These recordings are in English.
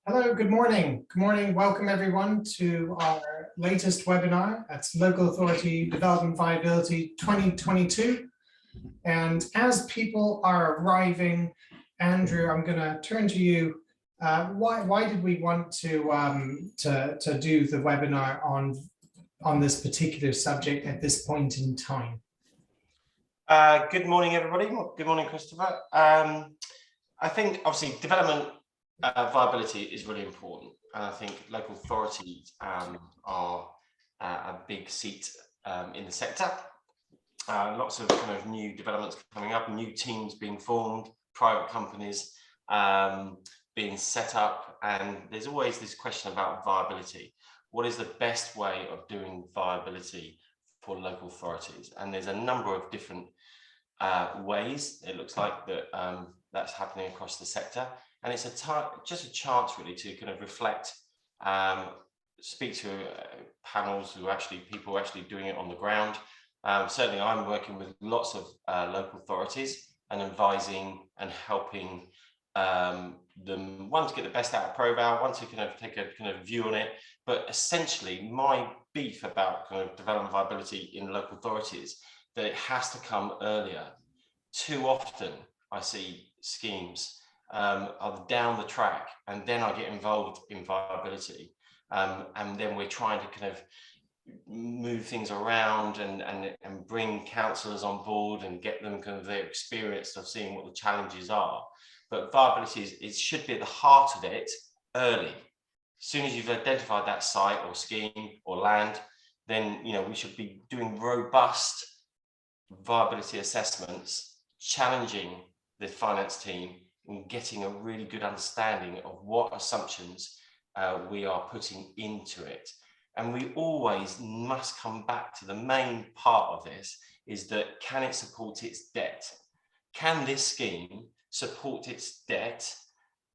Hello, good morning. Good morning. Welcome everyone to our latest webinar. That's Local Authority Development Viability 2022. And as people are arriving, Andrew, I'm going to turn to you. Why did we want to do the webinar on this particular subject at this point in time? Good morning, everybody. Good morning, Christopher. I think obviously development viability is really important, and I think local authorities are a big seat in the sector. Lots of kind of new developments coming up, new teams being formed, private companies being set up, and there's always this question about viability. What is the best way of doing viability for local authorities? And there's a number of different ways it looks like that that's happening across the sector. And it's just a chance really to kind of reflect, speak to panels who people actually doing it on the ground. Certainly I'm working with lots of local authorities and advising and helping them, one, to get the best out of ProVal, one, to kind of take a kind of view on it. But essentially my beef about kind of development viability in local authorities, that it has to come earlier. Too often I see schemes are down the track, and then I get involved in viability, and then we're trying to kind of move things around and bring councillors on board and get them kind of their experience of seeing what the challenges are. But viability it should be at the heart of it early. As soon as you've identified that site or scheme or land, then we should be doing robust viability assessments, challenging the finance team and getting a really good understanding of what assumptions we are putting into it. And we always must come back to the main part of this, is that can it support its debt? Can this scheme support its debt?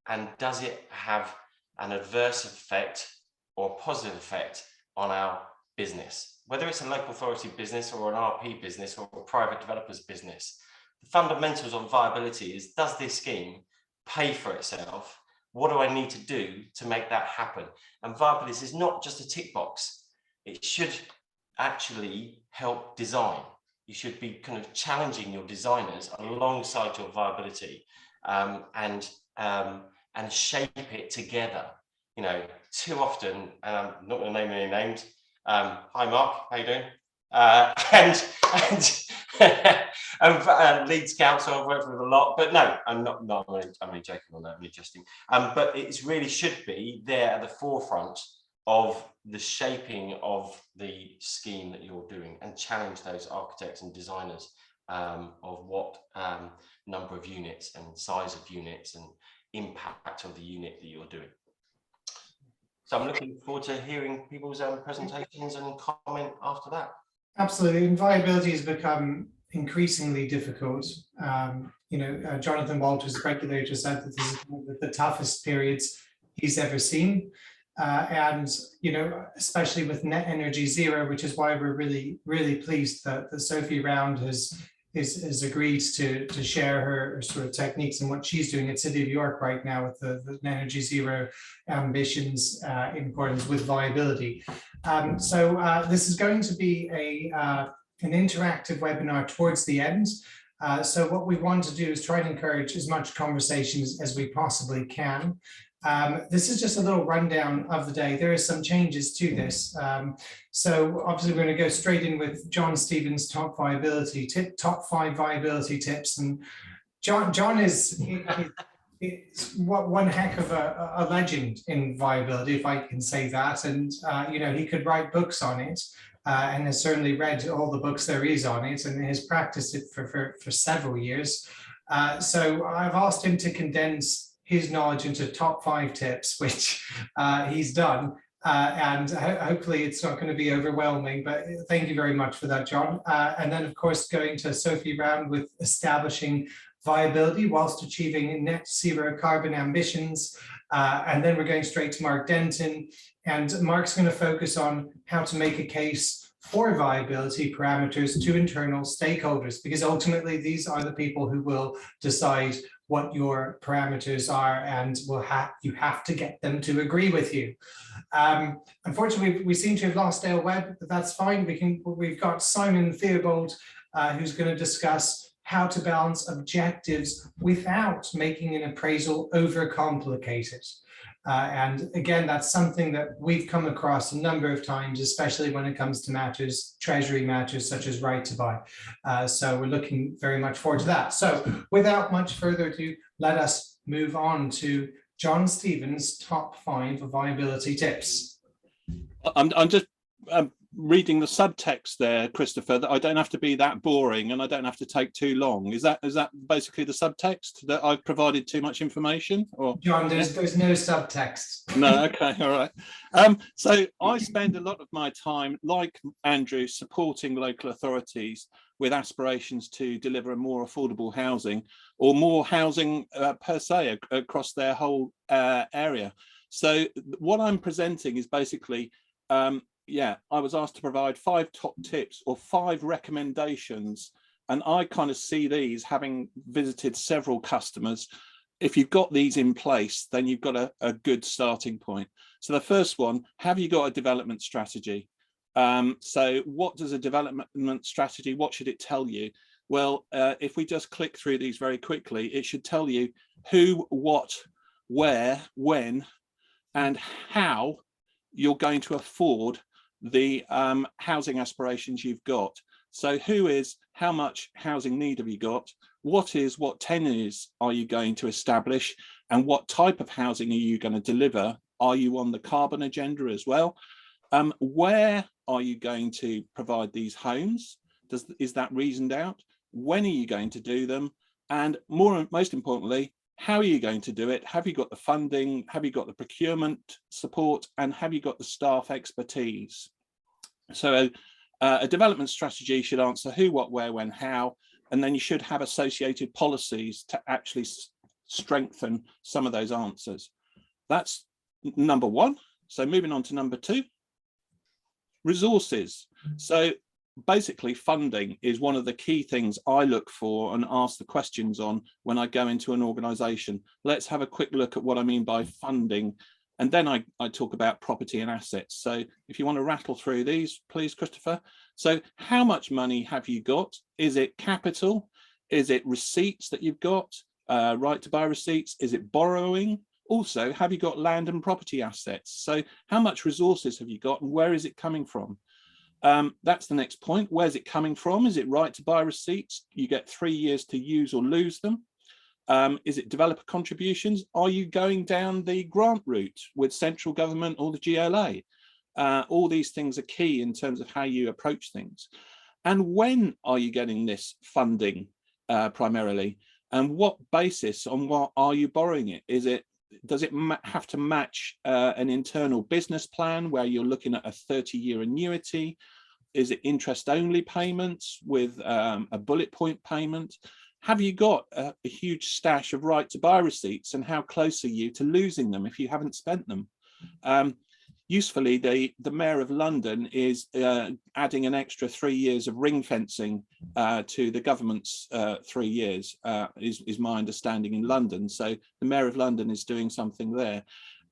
And does it have an adverse effect or a positive effect on our business? Whether it's a local authority business or an RP business or a private developer's business, the fundamentals of viability is, does this scheme pay for itself? What do I need to do to make that happen? And viability is not just a tick box. It should actually help design. You should be kind of challenging your designers alongside your viability, and shape it together. Too often, and I'm not going to name any names. Hi Mark, how you doing? And Leeds Council, I've worked with a lot, but no, I'm only joking on that, I'm only jesting. But it really should be there at the forefront of the shaping of the scheme that you're doing, and challenge those architects and designers of what number of units and size of units and impact of the unit that you're doing. So I'm looking forward to hearing people's presentations and comment after that. Absolutely, and viability has become increasingly difficult. Jonathan Walters, the regulator, said that this is one of the toughest periods he's ever seen, and especially with net energy zero, which is why we're really pleased that Sophie Round has agreed to share her sort of techniques and what she's doing at City of York right now with the energy zero ambitions in accordance with viability. So this is going to be an interactive webinar towards the end. So what we want to do is try and encourage as much conversations as we possibly can. This is just a little rundown of the day. There are some changes to this. So obviously we're going to go straight in with John Stevens' top 5 viability tips. And John is one heck of a legend in viability, if I can say that. And he could write books on it, and has certainly read all the books there is on it, and has practiced it for several years. So I've asked him to condense his knowledge into top 5 tips, which he's done, and hopefully it's not going to be overwhelming, but thank you very much for that, John. And then of course going to Sophie Round with establishing viability whilst achieving net zero carbon ambitions, and then we're going straight to Mark Denton, and Mark's going to focus on how to make a case for viability parameters to internal stakeholders, because ultimately these are the people who will decide what your parameters are, and you have to get them to agree with you. Unfortunately, we seem to have lost Webb, but that's fine. We've got Simon Theobald, who's going to discuss how to balance objectives without making an appraisal overcomplicated. And again, that's something that we've come across a number of times, especially when it comes to treasury matters such as right to buy. So we're looking very much forward to that. So without much further ado, let us move on to John Stevens' top 5 viability tips. I'm just reading the subtext there, Christopher, that I don't have to be that boring and I don't have to take too long. Is that basically the subtext, that I've provided too much information? Or John, there's no subtext. No, okay, all right. So I spend a lot of my time, like Andrew, supporting local authorities with aspirations to deliver a more affordable housing, or more housing per se across their whole area. So what I'm presenting is basically, I was asked to provide 5 top tips or 5 recommendations, and I kind of see these, having visited several customers. If you've got these in place, then you've got a good starting point. So the first one, have you got a development strategy? So what does a development strategy, what should it tell you? Well, if we just click through these very quickly, it should tell you who, what, where, when, and how you're going to afford the housing aspirations you've got. So who is, how much housing need have you got? What is, what tenures are you going to establish? And what type of housing are you going to deliver? Are you on the carbon agenda as well? Where are you going to provide these homes? Is that reasoned out? When are you going to do them? And most importantly, how are you going to do it? Have you got the funding? Have you got the procurement support? And have you got the staff expertise? So a development strategy should answer who, what, where, when, how, and then you should have associated policies to actually strengthen some of those answers. That's number 1. So moving on to number 2, resources. So basically funding is one of the key things I look for and ask the questions on when I go into an organisation. Let's have a quick look at what I mean by funding, and then I talk about property and assets. So if you want to rattle through these, please, Christopher. So how much money have you got? Is it capital? Is it receipts that you've got? Right to buy receipts? Is it borrowing? Also, have you got land and property assets? So how much resources have you got, and where is it coming from? That's the next point. Where's it coming from? Is it right to buy receipts? You get 3 years to use or lose them. Is it developer contributions? Are you going down the grant route with central government or the GLA? All these things are key in terms of how you approach things. And when are you getting this funding primarily? And what basis, on what are you borrowing it? Does it have to match an internal business plan where you're looking at a 30-year annuity? Is it interest-only payments with a bullet point payment? Have you got a huge stash of right to buy receipts, and how close are you to losing them if you haven't spent them? Usefully, the Mayor of London is adding an extra 3 years of ring fencing to the government's 3 years, is my understanding in London. So the Mayor of London is doing something there.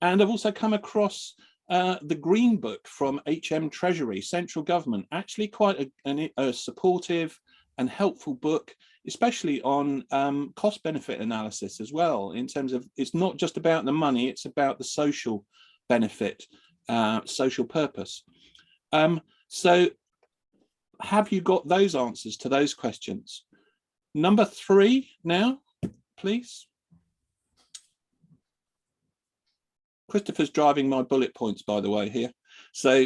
And I've also come across the Green Book from HM Treasury, central government, actually quite a supportive and helpful book, especially on cost benefit analysis as well, in terms of it's not just about the money, it's about the social benefit. Social purpose. So have you got those answers to those questions? Number 3 now, please. Christopher's driving my bullet points, by the way, here. So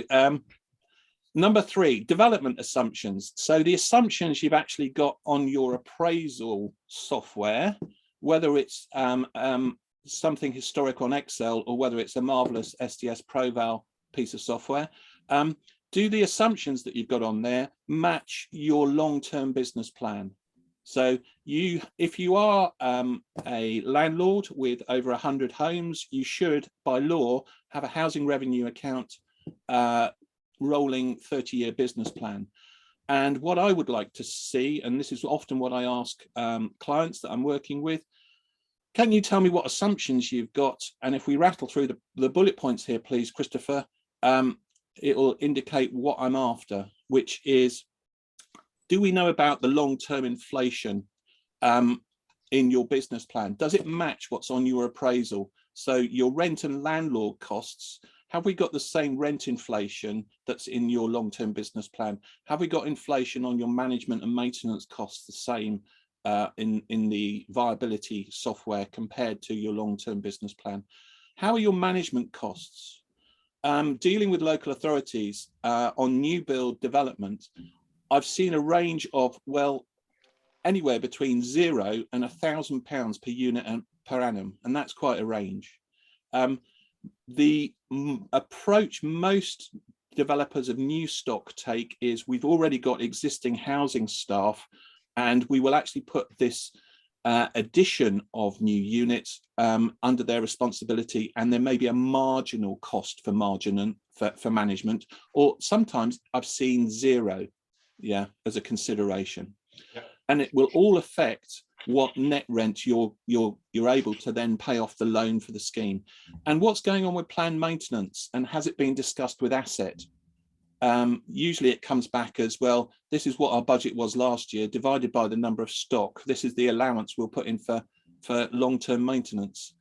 number 3, development assumptions. So the assumptions you've actually got on your appraisal software, whether it's something historic on Excel or whether it's a marvelous STS ProVal piece of software, do the assumptions that you've got on there match your long-term business plan? So if you are a landlord with over 100 homes, you should, by law, have a housing revenue account rolling 30-year business plan. And what I would like to see, and this is often what I ask clients that I'm working with, Can you tell me what assumptions you've got? And if we rattle through the bullet points here, please, Christopher, it will indicate what I'm after, which is, do we know about the long-term inflation in your business plan? Does it match what's on your appraisal? So your rent and landlord costs, have we got the same rent inflation that's in your long-term business plan? Have we got inflation on your management and maintenance costs the same in the viability software compared to your long-term business plan? How are your management costs? Dealing with local authorities on new build development, I've seen a range of, well, anywhere between £0 and £1,000 per unit and per annum, and that's quite a range. The approach most developers of new stock take is, we've already got existing housing staff, and we will actually put this addition of new units under their responsibility, and there may be a marginal cost for for management, or sometimes I've seen £0, yeah, as a consideration. Yep. And it will all affect what net rent you're able to then pay off the loan for the scheme. And what's going on with planned maintenance, and has it been discussed with asset? Usually it comes back as, well, this is what our budget was last year divided by the number of stock. This is the allowance we'll put in for long-term maintenance.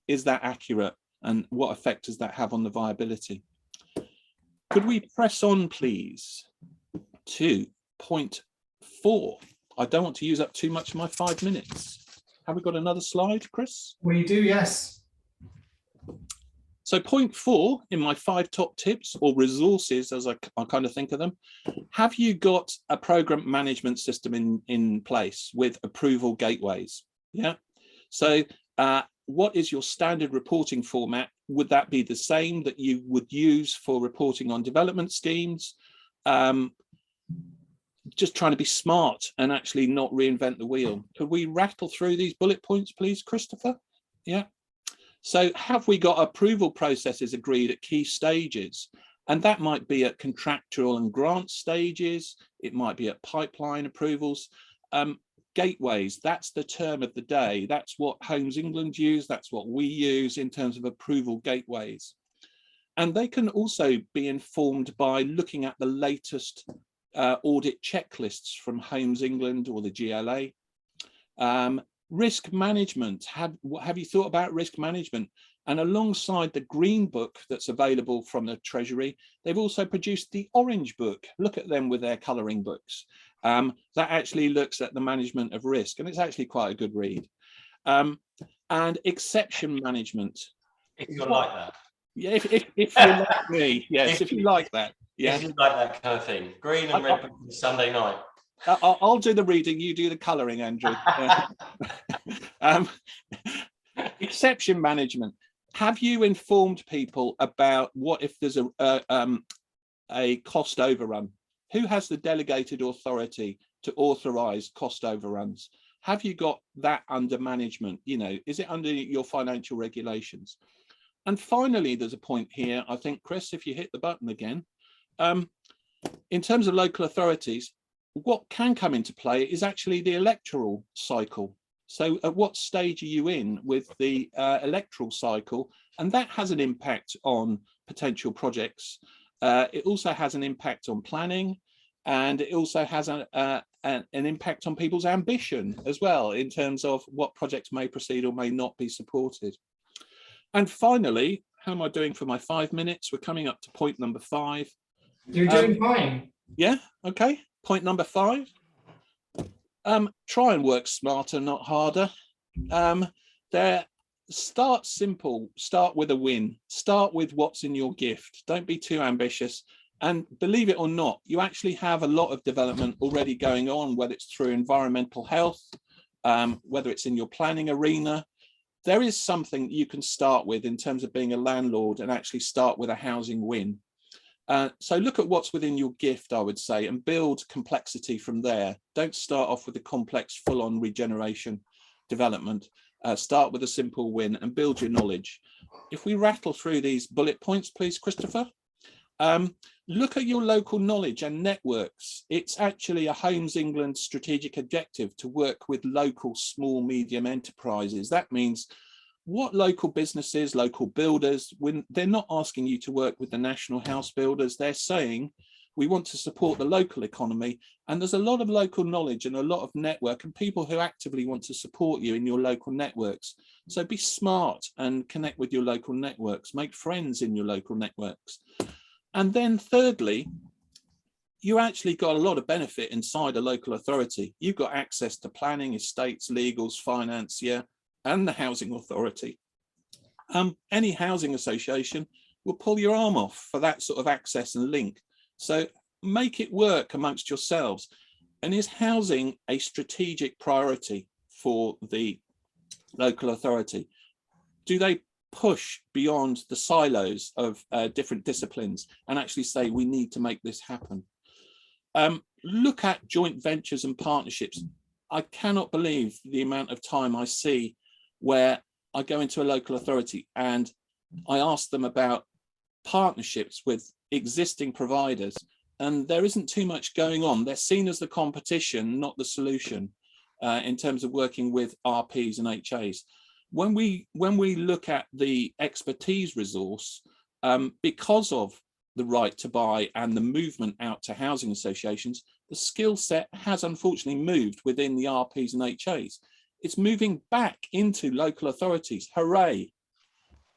Is that accurate? And what effect does that have on the viability? Could we press on, please, to point 4? I don't want to use up too much of my 5 minutes. Have we got another slide, Chris? We do, yes. So point 4 in my 5 top tips, or resources as I kind of think of them, have you got a program management system in place with approval gateways? Yeah. So what is your standard reporting format? Would that be the same that you would use for reporting on development schemes? Just trying to be smart and actually not reinvent the wheel. Could we rattle through these bullet points, please, Christopher? Yeah. So have we got approval processes agreed at key stages? And that might be at contractual and grant stages. It might be at pipeline approvals. Gateways, that's the term of the day. That's what Homes England use. That's what we use in terms of approval gateways. And they can also be informed by looking at the latest audit checklists from Homes England or the GLA. Risk management, have you thought about risk management? And alongside the green book that's available from the Treasury, they've also produced the orange book. Look at them with their colouring books. That actually looks at the management of risk, and it's actually quite a good read. And exception management. If you're like that. Yeah, if you're like me, yes, if you like that. Yeah. If you like that kind of thing. Green and red book on Sunday night. I'll do the reading, you do the colouring, Andrew. Exception management. Have you informed people about what if there's a cost overrun? Who has the delegated authority to authorise cost overruns? Have you got that under management? You know, is it under your financial regulations? And finally, there's a point here, I think, Chris, if you hit the button again, in terms of local authorities, what can come into play is actually the electoral cycle. So at what stage are you in with the electoral cycle? And that has an impact on potential projects. It also has an impact on planning, and it also has an impact on people's ambition as well, in terms of what projects may proceed or may not be supported. And finally, how am I doing for my 5 minutes? We're coming up to point number 5. You're doing fine. Yeah, okay. Point number 5. Try and work smarter, not harder. Start simple, start with a win, start with what's in your gift. Don't be too ambitious. And believe it or not, you actually have a lot of development already going on, whether it's through environmental health, whether it's in your planning arena. There is something you can start with in terms of being a landlord and actually start with a housing win. So look at what's within your gift, I would say, and build complexity from there. Don't start off with the complex full-on regeneration development. Start with a simple win and build your knowledge. If we rattle through these bullet points, please, Christopher. Look at your local knowledge and networks. It's actually a Homes England strategic objective to work with local small medium enterprises. That means what local businesses, local builders, when they're not asking you to work with the national house builders, they're saying we want to support the local economy. And there's a lot of local knowledge and a lot of network and people who actively want to support you in your local networks. So be smart and connect with your local networks, make friends in your local networks. And then thirdly, you actually got a lot of benefit inside a local authority. You've got access to planning, estates, legals, finance, yeah, and the housing authority. Any housing association will pull your arm off for that sort of access and link. So make it work amongst yourselves. And is housing a strategic priority for the local authority? Do they push beyond the silos of different disciplines and actually say we need to make this happen? Look at joint ventures and partnerships. I cannot believe the amount of time I see where I go into a local authority and I ask them about partnerships with existing providers, and there isn't too much going on. They're seen as the competition, not the solution, in terms of working with RPs and HAs. When we look at the expertise resource, because of the right to buy and the movement out to housing associations, the skill set has unfortunately moved within the RPs and HAs. It's moving back into local authorities, hooray.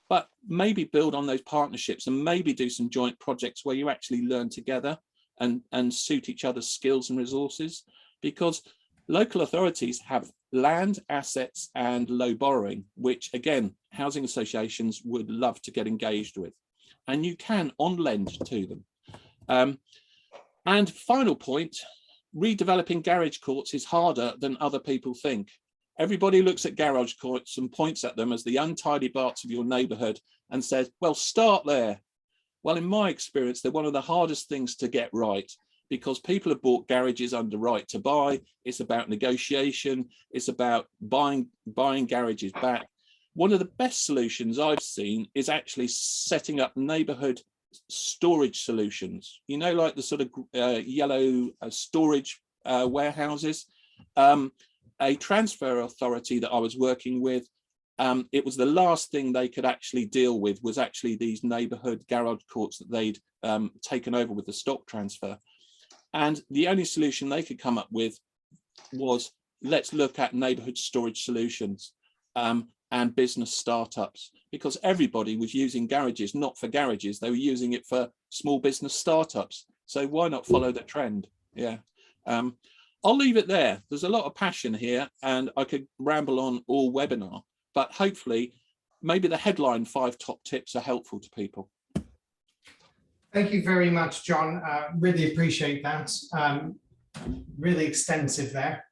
But maybe build on those partnerships and maybe do some joint projects where you actually learn together and suit each other's skills and resources, because local authorities have land, assets and low borrowing, which again, housing associations would love to get engaged with. And you can on lend to them. And final point, redeveloping garage courts is harder than other people think. Everybody looks at garage courts and points at them as the untidy parts of your neighbourhood and says, well, start there. Well, in my experience, they're one of the hardest things to get right, because people have bought garages under right to buy. It's about negotiation. It's about buying garages back. One of the best solutions I've seen is actually setting up neighbourhood storage solutions, you know, like the sort of yellow storage warehouses. A transfer authority that I was working with, it was the last thing they could actually deal with was actually these neighbourhood garage courts that they'd taken over with the stock transfer. And the only solution they could come up with was, let's look at neighbourhood storage solutions and business startups, because everybody was using garages, not for garages, they were using it for small business startups. So why not follow the trend? Yeah. I'll leave it there. There's a lot of passion here and I could ramble on all webinar, but hopefully maybe the headline 5 top tips are helpful to people. Thank you very much, John. Really appreciate that. Really extensive there.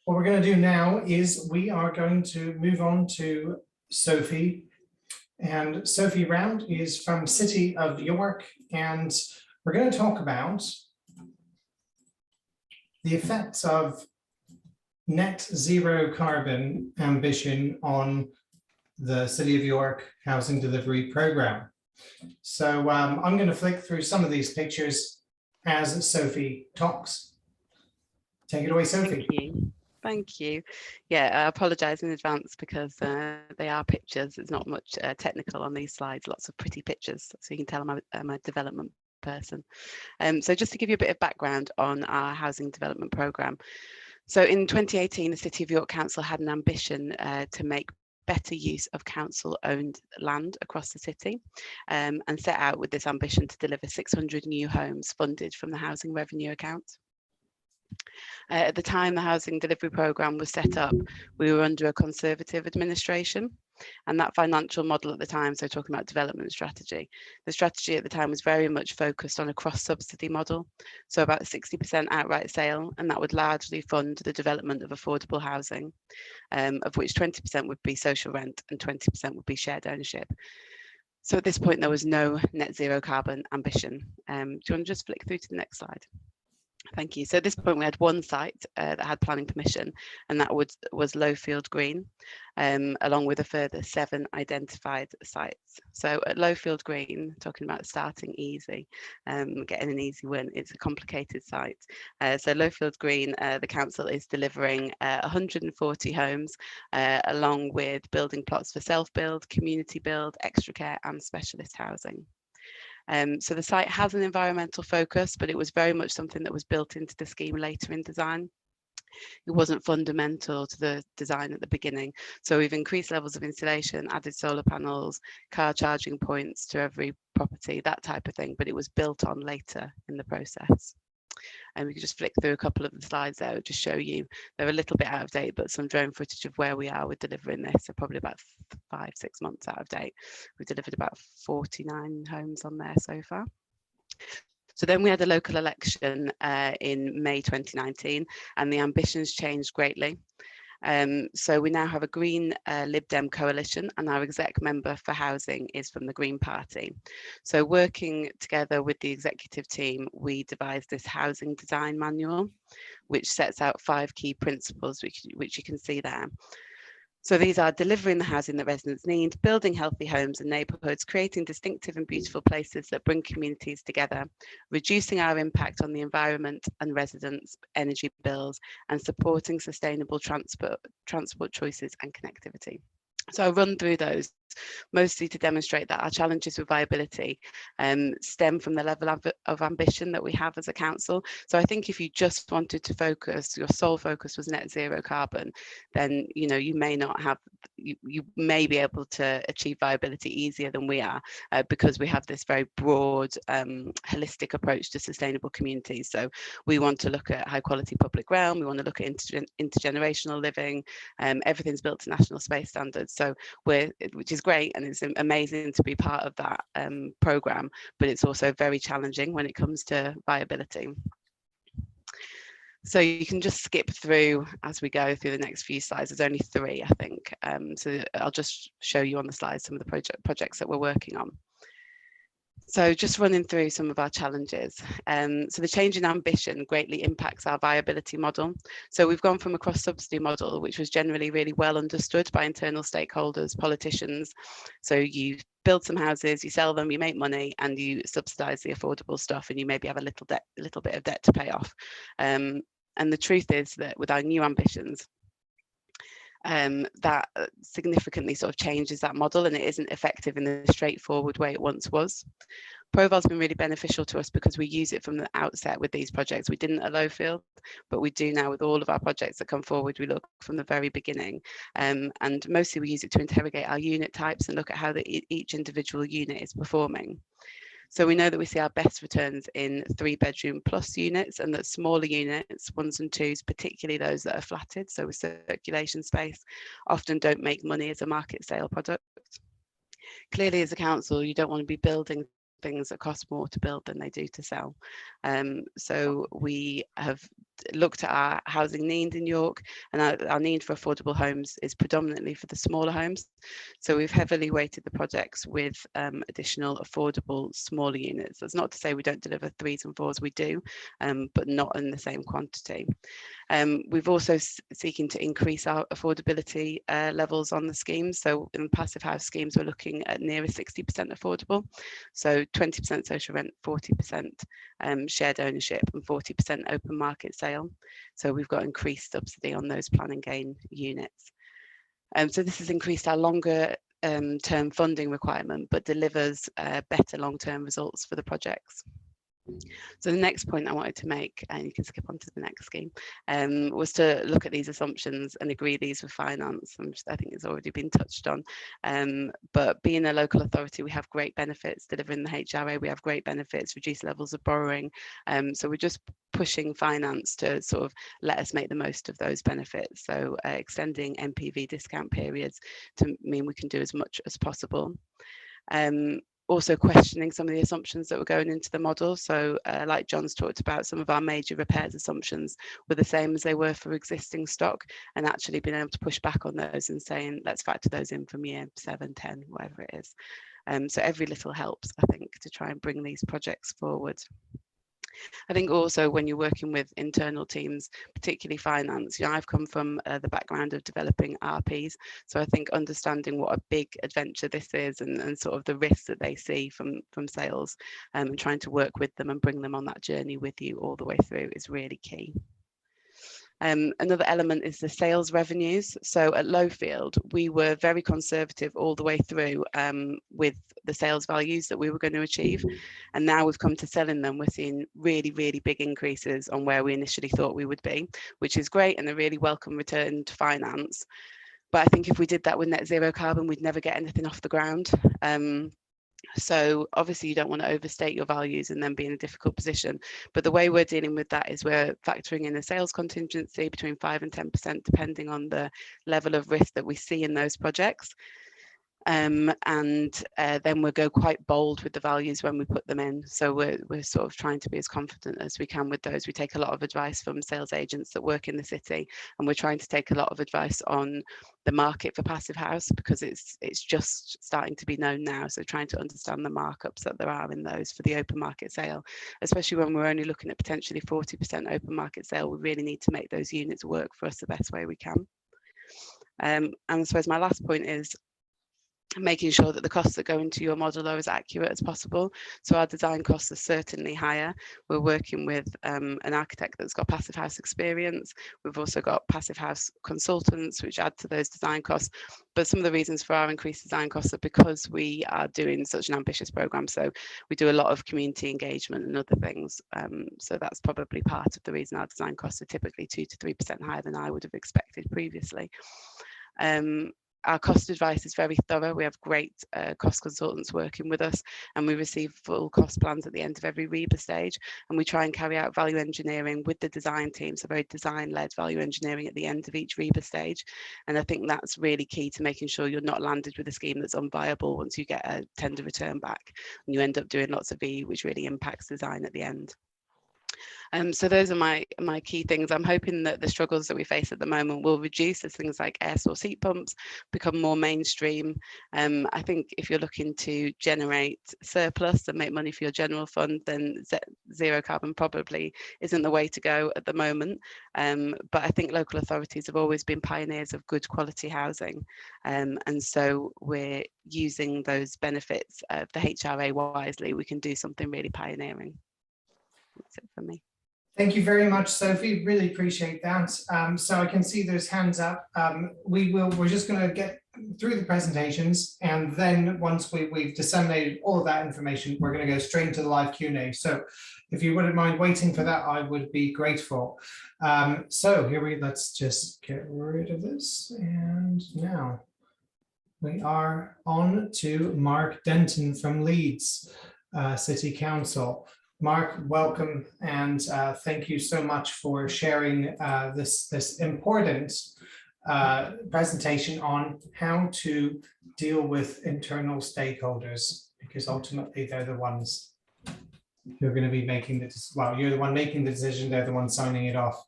What we're going to do now is we are going to move on to Sophie. And Sophie Round is from City of York, and we're going to talk about the effects of net zero carbon ambition on the City of York housing delivery programme. So I'm going to flick through some of these pictures as Sophie talks. Take it away, Sophie. Thank you. Thank you. Yeah, I apologise in advance because they are pictures. It's not much technical on these slides, lots of pretty pictures. So you can tell I'm a development person. So just to give you a bit of background on our housing development programme. So in 2018, the City of York Council had an ambition to make better use of council-owned land across the city, and set out with this ambition to deliver 600 new homes funded from the housing revenue account. At the time the housing delivery programme was set up, we were under a Conservative administration, and that financial model at the time, so talking about development strategy, the strategy at the time was very much focused on a cross-subsidy model, so about 60% outright sale, and that would largely fund the development of affordable housing, of which 20% would be social rent and 20% would be shared ownership. So at this point there was no net zero carbon ambition. Do you want to just flick through to the next slide? Thank you. So at this point, we had one site that had planning permission, and that was Lowfield Green, along with a further 7 identified sites. So at Lowfield Green, talking about starting easy, getting an easy win, it's a complicated site. So Lowfield Green, the council is delivering 140 homes, along with building plots for self-build, community build, extra care and specialist housing. So the site has an environmental focus, but it was very much something that was built into the scheme later in design. It wasn't fundamental to the design at the beginning. So we've increased levels of insulation, added solar panels, car charging points to every property, that type of thing, but it was built on later in the process. And we can just flick through a couple of the slides there, to just show you they're a little bit out of date, but some drone footage of where we are with delivering this. So probably about 5-6 months out of date. We've delivered about 49 homes on there so far. So then we had a local election in May 2019, and the ambitions changed greatly. So we now have a Green Lib Dem coalition, and our exec member for housing is from the Green Party. So working together with the executive team, we devised this housing design manual, which sets out 5 key principles, which you can see there. So these are delivering the housing that residents need, building healthy homes and neighbourhoods, creating distinctive and beautiful places that bring communities together, reducing our impact on the environment and residents' energy bills, and supporting sustainable transport choices and connectivity. So I'll run through those, mostly to demonstrate that our challenges with viability stem from the level of ambition that we have as a council. So I think if you just wanted to focus, your sole focus was net zero carbon, then you may not have, you may be able to achieve viability easier than we are, because we have this very broad, holistic approach to sustainable communities. So we want to look at high quality public realm, we want to look at intergenerational living, everything's built to national space standards. So which is great, and it's amazing to be part of that programme, but it's also very challenging when it comes to viability. So you can just skip through as we go through the next few slides. There's only 3, I think. So I'll just show you on the slides some of the projects that we're working on. So just running through some of our challenges. So the change in ambition greatly impacts our viability model. So we've gone from a cross-subsidy model, which was generally really well understood by internal stakeholders, politicians. So you build some houses, you sell them, you make money, and you subsidise the affordable stuff, and you maybe have a little bit of debt to pay off. And the truth is that with our new ambitions, that significantly sort of changes that model, and it isn't effective in the straightforward way it once was. Proval's been really beneficial to us because we use it from the outset with these projects. We didn't at Lowfield, but we do now with all of our projects that come forward. We look from the very beginning, and mostly we use it to interrogate our unit types and look at how each individual unit is performing. So we know that we see our best returns in 3-bedroom plus units, and that smaller units, 1s and 2s, particularly those that are flatted, so with circulation space, often don't make money as a market sale product. Clearly, as a council, you don't want to be building things that cost more to build than they do to sell. So we have looked at our housing need in York, and our need for affordable homes is predominantly for the smaller homes. So we've heavily weighted the projects with additional affordable smaller units. That's not to say we don't deliver 3s and 4s, we do, but not in the same quantity. We've also seeking to increase our affordability levels on the schemes. So in passive house schemes, we're looking at nearer 60% affordable. So 20% social rent, 40% shared ownership, and 40% open market sale. So we've got increased subsidy on those planning gain units. So this has increased our longer term funding requirement, but delivers better long-term results for the projects. So the next point I wanted to make, and you can skip on to the next scheme, was to look at these assumptions and agree these with finance. I think it's already been touched on, but being a local authority, we have great benefits delivering the HRA, we have great benefits, reduced levels of borrowing. So we're just pushing finance to sort of let us make the most of those benefits. So extending NPV discount periods to mean we can do as much as possible. Also questioning some of the assumptions that were going into the model. So like John's talked about, some of our major repairs assumptions were the same as they were for existing stock, and actually being able to push back on those and saying, let's factor those in from year 7, 10, whatever it is. So every little helps, I think, to try and bring these projects forward. I think also when you're working with internal teams, particularly finance, I've come from the background of developing RPs. So I think understanding what a big adventure this is and sort of the risks that they see from sales and trying to work with them and bring them on that journey with you all the way through is really key. Another element is the sales revenues. So at Lowfield, we were very conservative all the way through with the sales values that we were going to achieve. And now we've come to selling them. We're seeing really, really big increases on where we initially thought we would be, which is great and a really welcome return to finance. But I think if we did that with net zero carbon, we'd never get anything off the ground. So obviously you don't want to overstate your values and then be in a difficult position. But the way we're dealing with that is we're factoring in a sales contingency between 5 and 10%, depending on the level of risk that we see in those projects. And then we'll go quite bold with the values when we put them in. So we're sort of trying to be as confident as we can with those. We take a lot of advice from sales agents that work in the city, and we're trying to take a lot of advice on the market for passive house because it's just starting to be known now. So trying to understand the markups that there are in those for the open market sale, especially when we're only looking at potentially 40% open market sale, we really need to make those units work for us the best way we can. And I suppose my last point is making sure that the costs that go into your model are as accurate as possible. So our design costs are certainly higher. We're working with an architect that's got passive house experience. We've also got passive house consultants, which add to those design costs. But some of the reasons for our increased design costs are because we are doing such an ambitious program. So we do a lot of community engagement and other things. So that's probably part of the reason our design costs are typically 2 to 3% higher than I would have expected previously. Our cost advice is very thorough. We have great cost consultants working with us, and we receive full cost plans at the end of every REBA stage. And we try and carry out value engineering with the design team, so very design-led value engineering at the end of each REBA stage. And I think that's really key to making sure you're not landed with a scheme that's unviable once you get a tender return back, and you end up doing lots of VE, which really impacts design at the end. So those are my key things. I'm hoping that the struggles that we face at the moment will reduce as things like air source heat pumps become more mainstream. I think if you're looking to generate surplus and make money for your general fund, then zero carbon probably isn't the way to go at the moment. But I think local authorities have always been pioneers of good quality housing. And so we're using those benefits of the HRA wisely. We can do something really pioneering. That's it for me. Thank you very much, Sophie. Really appreciate that. So I can see there's hands up. We're just going to get through the presentations, and then once we've disseminated all of that information, we're going to go straight into the live Q&A. So if you wouldn't mind waiting for that, I would be grateful. So let's just get rid of this. And now we are on to Mark Denton from Leeds City Council. Mark, welcome, and thank you so much for sharing this important presentation on how to deal with internal stakeholders, because ultimately they're the ones who are going to be making you're the one making the decision, they're the one signing it off.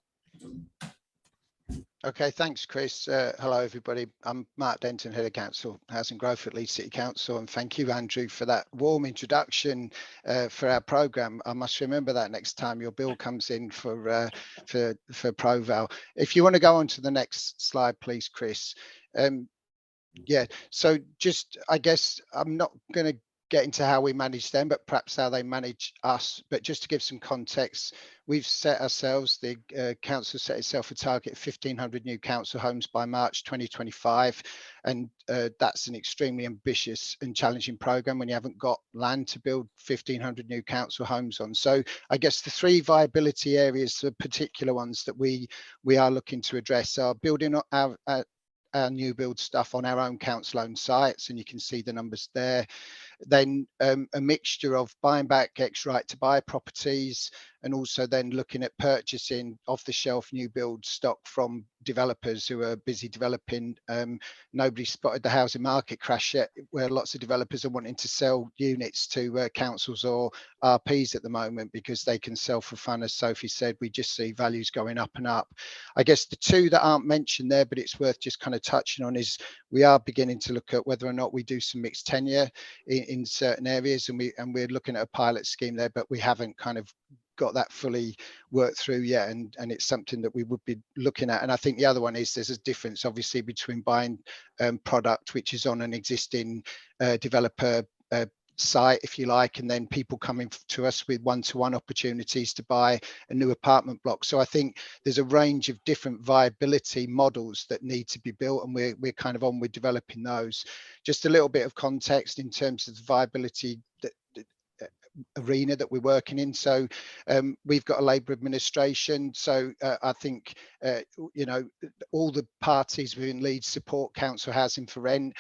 Okay, thanks, Chris. Hello, everybody. I'm Mark Denton, Head of Council Housing Growth at Leeds City Council, and thank you, Andrew, for that warm introduction for our programme. I must remember that next time your bill comes in for ProVal. If you want to go on to the next slide, please, Chris. Yeah, so just, I guess I'm not going to get into how we manage them, but perhaps how they manage us. But just to give some context, we've set ourselves, the council set itself a target of 1,500 new council homes by March 2025. And that's an extremely ambitious and challenging programme when you haven't got land to build 1,500 new council homes on. So I guess the three viability areas, the particular ones that we are looking to address, are building our new build stuff on our own council owned sites, and you can see the numbers there. Then a mixture of buying back ex right to buy properties, and also then looking at purchasing off the shelf new build stock from developers who are busy developing. Nobody spotted the housing market crash yet, where lots of developers are wanting to sell units to councils or RPs at the moment because they can self-refund. As Sophie said, we just see values going up and up. I guess the two that aren't mentioned there, but it's worth just kind of touching on, is we are beginning to look at whether or not we do some mixed tenure in certain areas, and we're looking at a pilot scheme there, but we haven't kind of got that fully worked through yet, and it's something that we would be looking at. And I think the other one is there's a difference obviously between buying product which is on an existing developer site, if you like, and then people coming to us with one-to-one opportunities to buy a new apartment block. So I think there's a range of different viability models that need to be built, and we're kind of on with developing those. Just a little bit of context in terms of the viability arena that we're working in. So we've got a Labour administration, so I think you know, all the parties within Leeds support council housing for rent.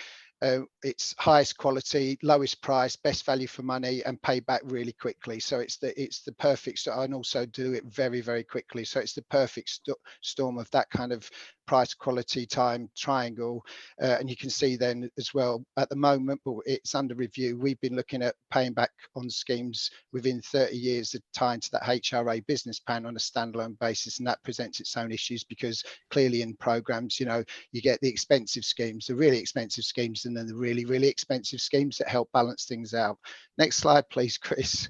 It's highest quality, lowest price, best value for money, and pay back really quickly. So it's the perfect, and also do it very, very quickly. So it's the perfect storm of that kind of price, quality, time triangle. And you can see then as well at the moment, but it's under review. We've been looking at paying back on schemes within 30 years of tying to that HRA business plan on a standalone basis, and that presents its own issues because clearly in programs, you know, you get the expensive schemes, the really expensive schemes, and then the really, really expensive schemes that help balance things out. Next slide, please, Chris.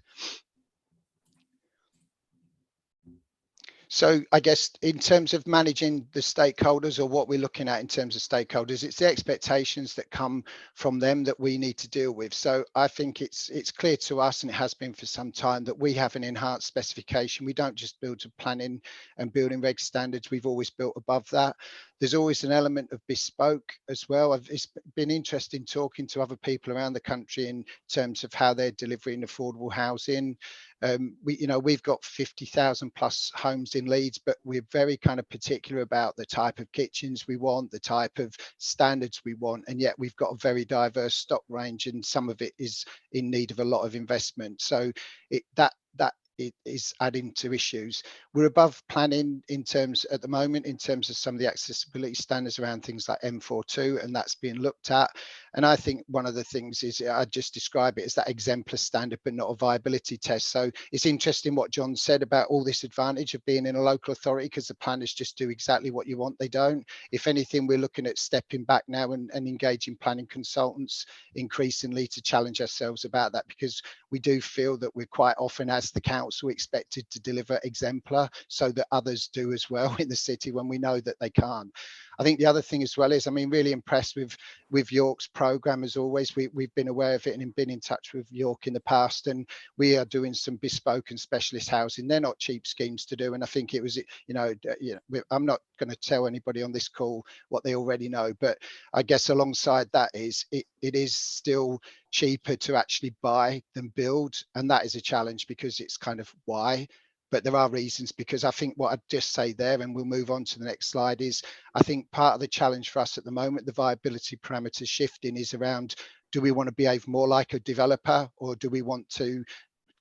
So I guess in terms of managing the stakeholders, or what we're looking at in terms of stakeholders, it's the expectations that come from them that we need to deal with. So I think it's clear to us, and it has been for some time, that we have an enhanced specification. We don't just build to planning and building reg standards. We've always built above that. There's always an element of bespoke as well. It's been interesting talking to other people around the country in terms of how they're delivering affordable housing. We've got 50,000 plus homes in Leeds, but we're very kind of particular about the type of kitchens we want, the type of standards we want, and yet we've got a very diverse stock range, and some of it is in need of a lot of investment. So that it is adding to issues. We're above planning in terms at the moment in terms of some of the accessibility standards around things like M42, and that's being looked at. And I think one of the things is, I just describe it as that exemplar standard, but not a viability test. So it's interesting what John said about all this advantage of being in a local authority, because the planners just do exactly what you want. They don't. If anything, we're looking at stepping back now and engaging planning consultants increasingly to challenge ourselves about that, because we do feel that we're quite often, as the council, expected to deliver exemplar so that others do as well in the city when we know that they can't. I think the other thing as well is, I mean, really impressed with York's programme as always. We've been aware of it and been in touch with York in the past, and we are doing some bespoke and specialist housing. They're not cheap schemes to do, and I think it was, I'm not going to tell anybody on this call what they already know, but I guess alongside that is it is still cheaper to actually buy than build, and that is a challenge because it's kind of why. But there are reasons, because I think what I'd just say there, and we'll move on to the next slide, is I think part of the challenge for us at the moment, the viability parameters shifting, is around, do we want to behave more like a developer, or do we want to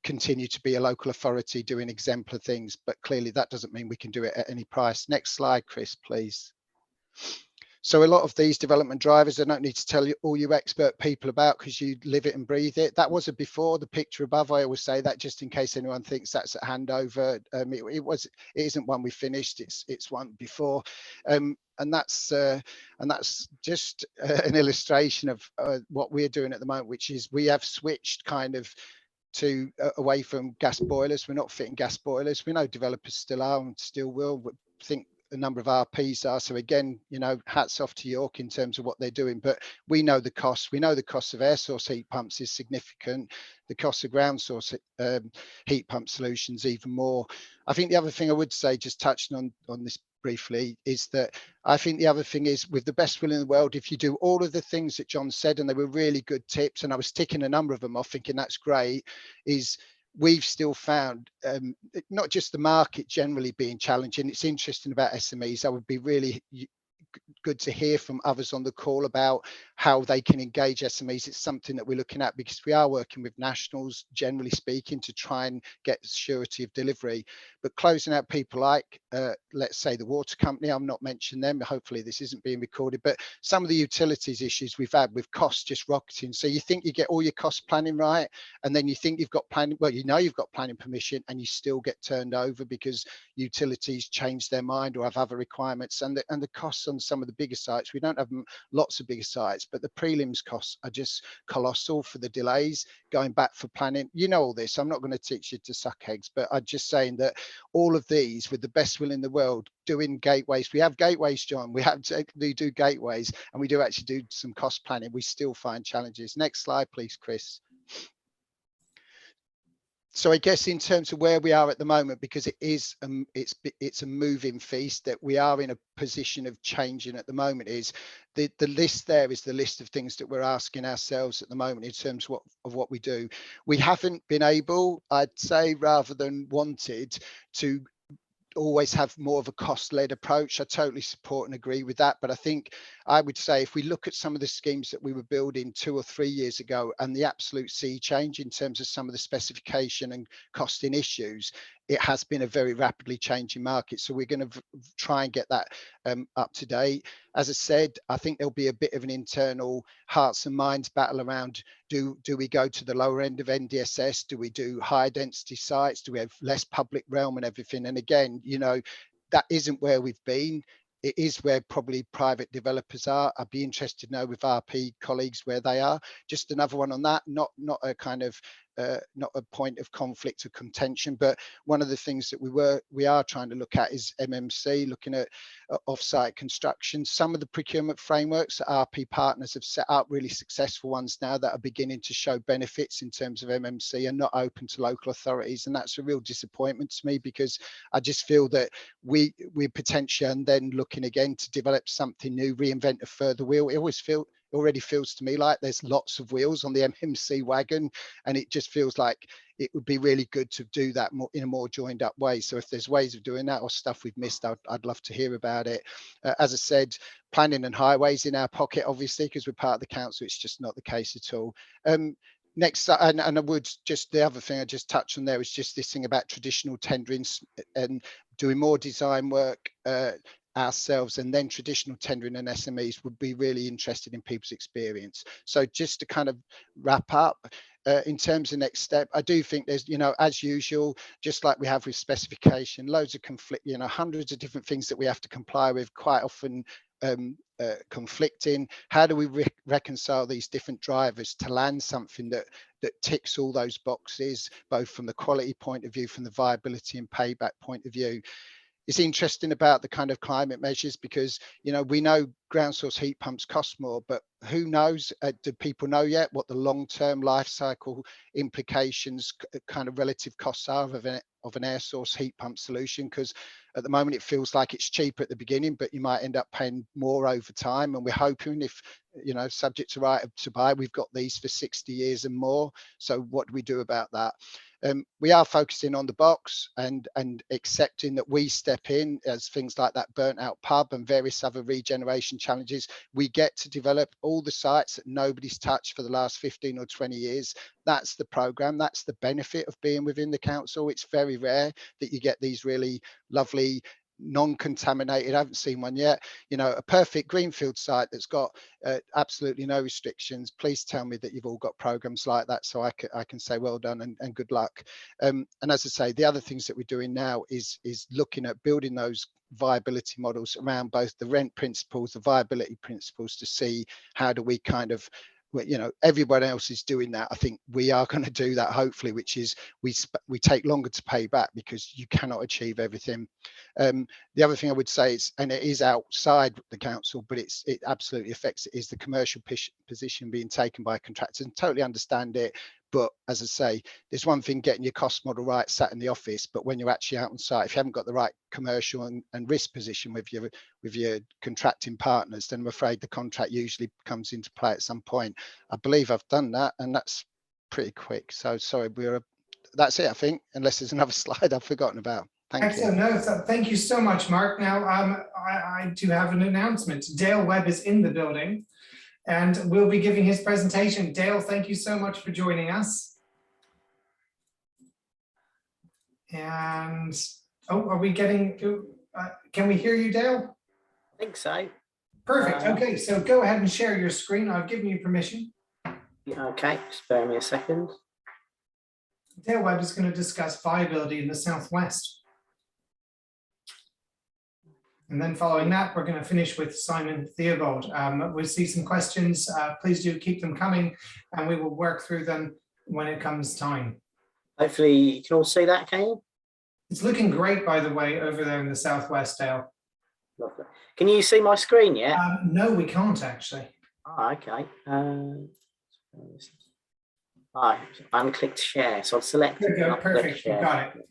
continue to be a local authority doing exemplar things? But clearly that doesn't mean we can do it at any price. Next slide, Chris, please. So a lot of these development drivers, I don't need to tell you all you expert people about, because you live it and breathe it. That was a before. The picture above, I always say that just in case anyone thinks that's a handover. It isn't one we finished. It's one before, and that's just an illustration of what we're doing at the moment, which is we have switched kind of to away from gas boilers. We're not fitting gas boilers. We know developers still are and still will. We think a number of RPs are. So again, hats off to York in terms of what they're doing, but we know the costs. We know the cost of air source heat pumps is significant. The cost of ground source heat pump solutions even more. I think the other thing I would say, just touching on this briefly, is that I think the other thing is, with the best will in the world, if you do all of the things that John said, and they were really good tips, and I was ticking a number of them off thinking that's great, is we've still found not just the market generally being challenging. It's interesting about SMEs. That would be really good to hear from others on the call about how they can engage SMEs. It's something that we're looking at, because we are working with nationals, generally speaking, to try and get surety of delivery. But closing out people like, let's say, the water company, I'm not mentioning them, hopefully this isn't being recorded, but some of the utilities issues we've had with costs just rocketing. So you think you get all your cost planning right, and then you think you've got planning, well, you've got planning permission, and you still get turned over because utilities change their mind or have other requirements, and the costs on some of the bigger sites. We don't have lots of bigger sites, but the prelims costs are just colossal for the delays going back for planning. You know all this. I'm not going to teach you to suck eggs, but I'm just saying that all of these, with the best will in the world, doing gateways. We have gateways, John. We do gateways, and we do actually do some cost planning. We still find challenges. Next slide, please, Chris. So I guess in terms of where we are at the moment, because it is it's a moving feast, that we are in a position of changing at the moment, is the list there is the list of things that we're asking ourselves at the moment in terms of what we do. We haven't been able, I'd say, rather than wanted, to always have more of a cost-led approach. I totally support and agree with that, but I think I would say if we look at some of the schemes that we were building 2 or 3 years ago and the absolute sea change in terms of some of the specification and costing issues, it has been a very rapidly changing market. So we're going to try and get that up to date. As I said, I think there'll be a bit of an internal hearts and minds battle around, do we go to the lower end of NDSS? Do we do higher density sites? Do we have less public realm and everything? And again, you know, that isn't where we've been. It is where probably private developers are. I'd be interested to know with RP colleagues where they are. Just another one on that, not a kind of not a point of conflict or contention, but one of the things that we are trying to look at is MMC, looking at off-site construction. Some of the procurement frameworks that RP partners have set up, really successful ones now, that are beginning to show benefits in terms of MMC, are not open to local authorities, and that's a real disappointment to me, because I just feel that we potentially, and then looking again to develop something new, reinvent a further wheel. It already feels to me like there's lots of wheels on the MMC wagon, and it just feels like it would be really good to do that more in a more joined up way. So if there's ways of doing that or stuff we've missed, I'd love to hear about it. As I said, planning and highways in our pocket, obviously, because we're part of the council, it's just not the case at all. Next, and I would just, the other thing I just touched on there is just this thing about traditional tendering and doing more design work ourselves, and then traditional tendering and SMEs would be really interested in people's experience. So just to kind of wrap up, in terms of next step, I do think there's, you know, as usual, just like we have with specification, loads of conflict, you know, hundreds of different things that we have to comply with, quite often conflicting. How do we reconcile these different drivers to land something that ticks all those boxes, both from the quality point of view, from the viability and payback point of view? It's interesting about the kind of climate measures, because, you know, we know ground source heat pumps cost more, but who knows, do people know yet what the long-term life cycle implications, kind of relative costs are of an air source heat pump solution? Because at the moment it feels like it's cheaper at the beginning, but you might end up paying more over time. And we're hoping, if, you know, subject to right to buy, we've got these for 60 years and more. So what do we do about that? We are focusing on the box and accepting that we step in as things like that burnt out pub and various other regeneration challenges. We get to develop all the sites that nobody's touched for the last 15 or 20 years. That's the program. That's the benefit of being within the council. It's very rare that you get these really lovely non-contaminated, I haven't seen one yet, you know, a perfect greenfield site that's got absolutely no restrictions. Please tell me that you've all got programs like that, so I can say well done and good luck. And as I say, the other things that we're doing now is looking at building those viability models around both the rent principles, the viability principles, to see how do we kind of, you know, everyone else is doing that. I think we are going to do that, hopefully, which is we take longer to pay back because you cannot achieve everything. The other thing I would say is, and it is outside the council, but it absolutely affects it, is the commercial position being taken by contractors, and totally understand it. But as I say, there's one thing getting your cost model right sat in the office, but when you're actually out on site, if you haven't got the right commercial and risk position with your contracting partners, then I'm afraid the contract usually comes into play at some point. I believe I've done that, and that's pretty quick. So sorry, that's it, I think, unless there's another slide I've forgotten about. Thank Excellent. you. No, thank you so much, Mark. Now, I do have an announcement. Dale Webb is in the building and will be giving his presentation. Dale, thank you so much for joining us. And, oh, are we getting, can we hear you, Dale? I think so. Perfect. Okay, so go ahead and share your screen. I've given you permission. Okay, spare me a second. Dale Webb is going to discuss viability in the Southwest. And then following that, we're going to finish with Simon Theobald. We'll see some questions. Please do keep them coming, and we will work through them when it comes time. Hopefully you can all see that, can you? It's looking great, by the way, over there in the southwest, Dale. Lovely. Can you see my screen yet? No, we can't actually. Oh, okay. I unclicked share, so I'll select. There you go, perfect, you got it.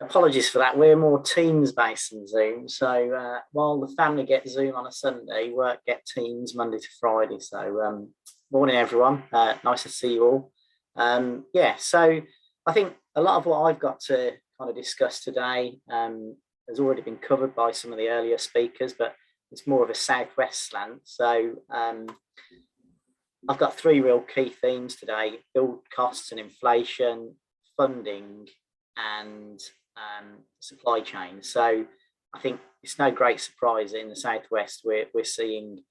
Apologies for that. We're more Teams based than Zoom. So while the family get Zoom on a Sunday, work get Teams Monday to Friday. So morning, everyone. Nice to see you all. Yeah, so I think a lot of what I've got to kind of discuss today has already been covered by some of the earlier speakers, but it's more of a southwest slant. So I've got three real key themes today: build costs and inflation, funding, and supply chain. So I think it's no great surprise that in the southwest we're seeing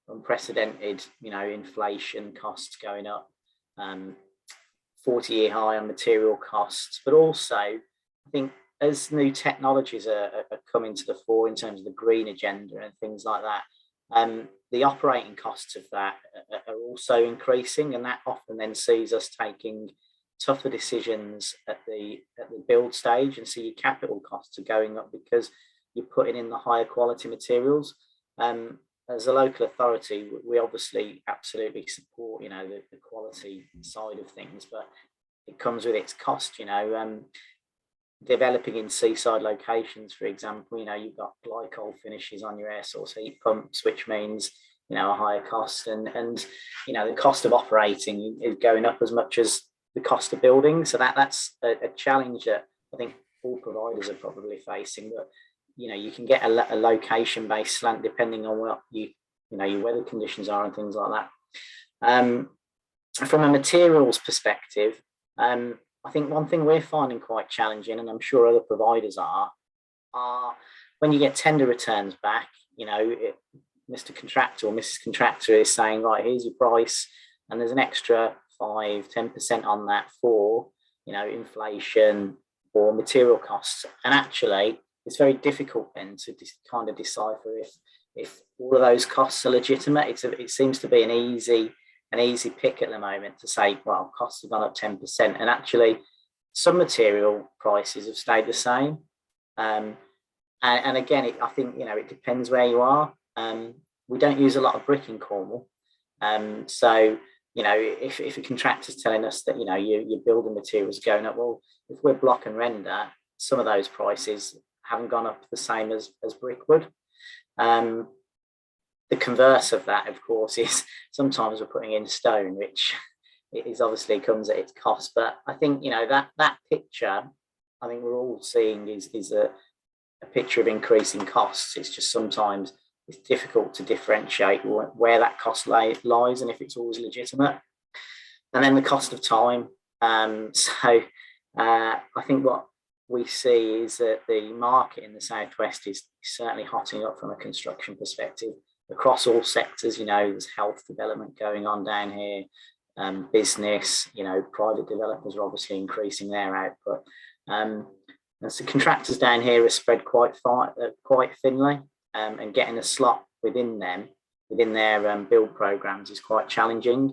unprecedented, inflation costs going up, 40-year high on material costs, but also I think as new technologies are coming to the fore in terms of the green agenda and things like that, the operating costs of that are also increasing, and that often then sees us taking tougher decisions at the build stage, and so your capital costs are going up because you're putting in the higher quality materials. As a local authority, we obviously absolutely support the quality side of things, but it comes with its cost. Developing in seaside locations, for example, you've got glycol finishes on your air source heat pumps, which means a higher cost, and the cost of operating is going up as much as the cost of building. So that's a challenge that I think all providers are probably facing. But you can get a location based slant depending on what your weather conditions are and things like that. From a materials perspective, I think one thing we're finding quite challenging, and I'm sure other providers are when you get tender returns back, Mr. Contractor or Mrs. Contractor is saying, right, here's your price, and there's an extra 5-10% on that for inflation or material costs. And actually it's very difficult then to kind of decipher if all of those costs are legitimate. It seems to be an easy pick at the moment to say, well, costs have gone up 10%, and actually some material prices have stayed the same. And again, I think it depends where you are. We don't use a lot of brick in Cornwall, so if a contractor's telling us that your building materials are going up, well, if we're block and render, some of those prices haven't gone up the same as brick would. The converse of that, of course, is sometimes we're putting in stone, which is obviously comes at its cost. But I think that picture, I think we're all seeing is a picture of increasing costs. It's just sometimes it's difficult to differentiate where that cost lies and if it's always legitimate. And then the cost of time. So I think what we see is that the market in the southwest is certainly hotting up from a construction perspective across all sectors. There's health development going on down here, business, private developers are obviously increasing their output. And so contractors down here are spread quite thinly, and getting a slot within their build programs is quite challenging.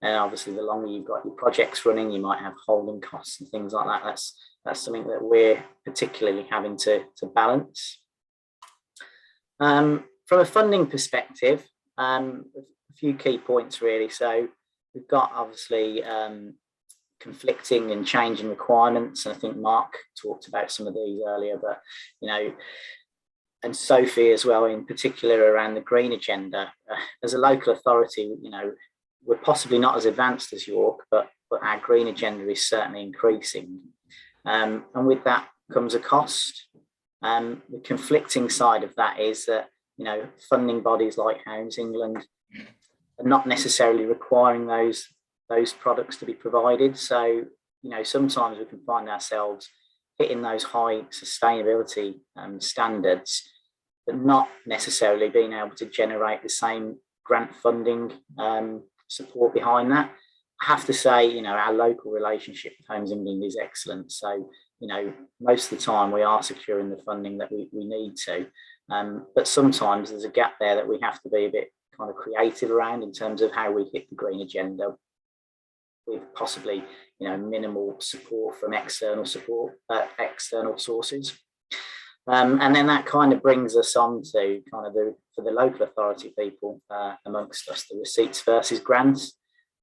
And obviously the longer you've got your projects running, you might have holding costs and things like that. That's something that we're particularly having to balance. From a funding perspective, a few key points really. So we've got obviously conflicting and changing requirements, and I think Mark talked about some of these earlier, but and Sophie as well, in particular around the green agenda. As a local authority, we're possibly not as advanced as York, but our green agenda is certainly increasing, and with that comes a cost. The conflicting side of that is that funding bodies like Homes England are not necessarily requiring those products to be provided. So sometimes we can find ourselves hitting those high sustainability standards, but not necessarily being able to generate the same grant funding support behind that. I have to say, our local relationship with Homes England is excellent. So you know, most of the time we are securing the funding that we need to. But sometimes there's a gap there that we have to be a bit kind of creative around in terms of how we hit the green agenda with possibly, you know, minimal support from external sources. And then that kind of brings us on to kind of for the local authority people amongst us, the receipts versus grants.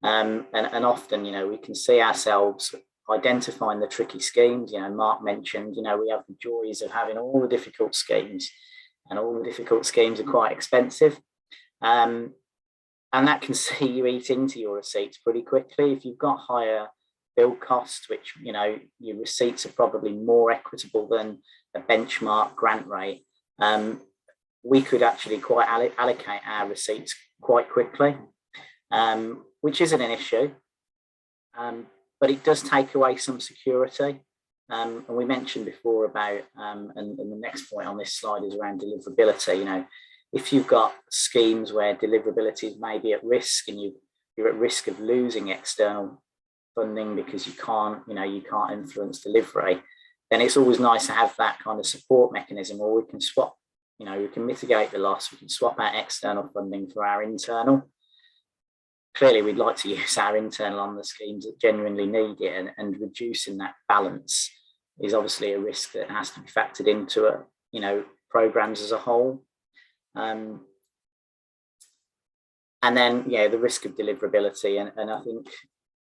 And often, you know, we can see ourselves identifying the tricky schemes. You know, Mark mentioned, you know, we have the joys of having all the difficult schemes, and all the difficult schemes are quite expensive. And that can see you eat into your receipts pretty quickly. If you've got higher build costs, which, you know, your receipts are probably more equitable than a benchmark grant rate, we could actually quite allocate our receipts quite quickly, which isn't an issue, but it does take away some security. And we mentioned before about, and the next point on this slide is around deliverability. You know, if you've got schemes where deliverability is maybe at risk, and you're at risk of losing external funding because you can't influence delivery, then it's always nice to have that kind of support mechanism where we can swap, you know, we can mitigate the loss, we can swap out external funding for our internal. Clearly, we'd like to use our internal on the schemes that genuinely need it, and reducing that balance is obviously a risk that has to be factored into it, you know, programs as a whole. And then, yeah, the risk of deliverability, and I think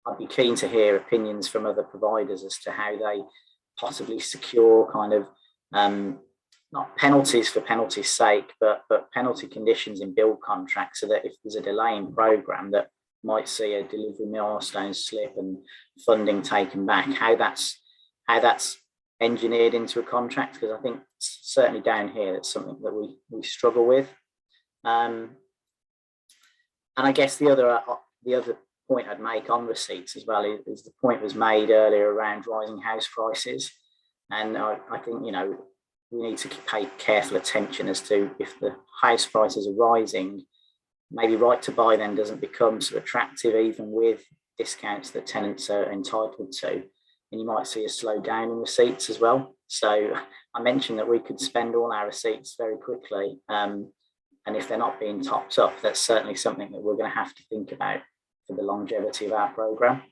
I'd be keen to hear opinions from other providers as to how they possibly secure kind of not penalties for penalty's sake, but penalty conditions in build contracts, so that if there's a delay in program that might see a delivery milestone slip and funding taken back, how that's engineered into a contract, because I think certainly down here that's something that we struggle with. And I guess the other point I'd make on receipts as well is the point was made earlier around rising house prices, and I think, you know, we need to pay careful attention as to if the house prices are rising, maybe right to buy then doesn't become so attractive, even with discounts that tenants are entitled to, and you might see a slowdown in receipts as well. So I mentioned that we could spend all our receipts very quickly, and if they're not being topped up, that's certainly something that we're going to have to think about for the longevity of our programme.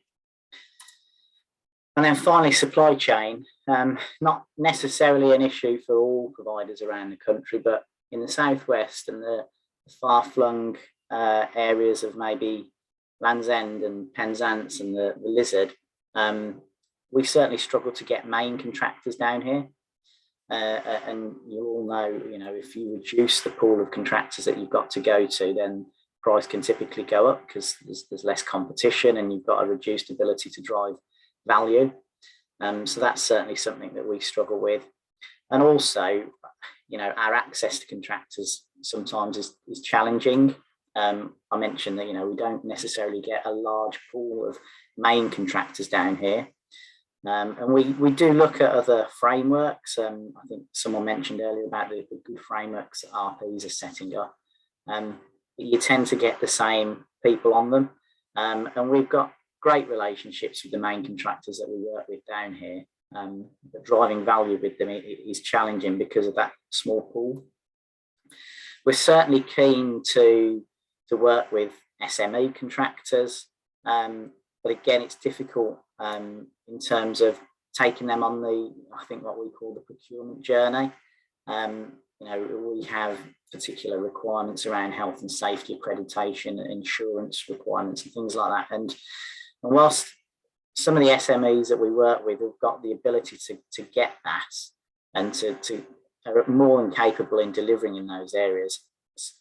And then finally, supply chain, not necessarily an issue for all providers around the country, but in the southwest and the far-flung areas of maybe Land's End and Penzance and the Lizard, we certainly struggle to get main contractors down here. And you all know, you know, if you reduce the pool of contractors that you've got to go to, then price can typically go up because there's less competition and you've got a reduced ability to drive value. So that's certainly something that we struggle with. And also, you know, our access to contractors sometimes is challenging. I mentioned that, you know, we don't necessarily get a large pool of main contractors down here. And we do look at other frameworks. I think someone mentioned earlier about the good frameworks that RPs are setting up. You tend to get the same people on them. And we've got great relationships with the main contractors that we work with down here. But driving value with them is challenging because of that small pool. We're certainly keen to work with SME contractors, but again, it's difficult in terms of taking them on I think what we call the procurement journey. You know, we have particular requirements around health and safety accreditation, insurance requirements, and things like that. And whilst some of the SMEs that we work with have got the ability to get that and to are more than capable in delivering in those areas,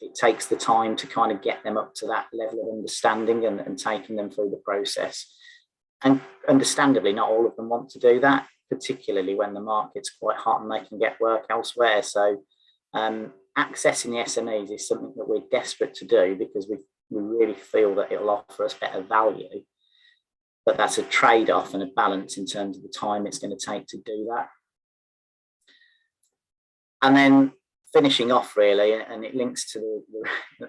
it takes the time to kind of get them up to that level of understanding and taking them through the process. And understandably, not all of them want to do that, particularly when the market's quite hot and they can get work elsewhere. So accessing the SMEs is something that we're desperate to do because we really feel that it'll offer us better value. But that's a trade-off and a balance in terms of the time it's going to take to do that. And then finishing off really, and it links to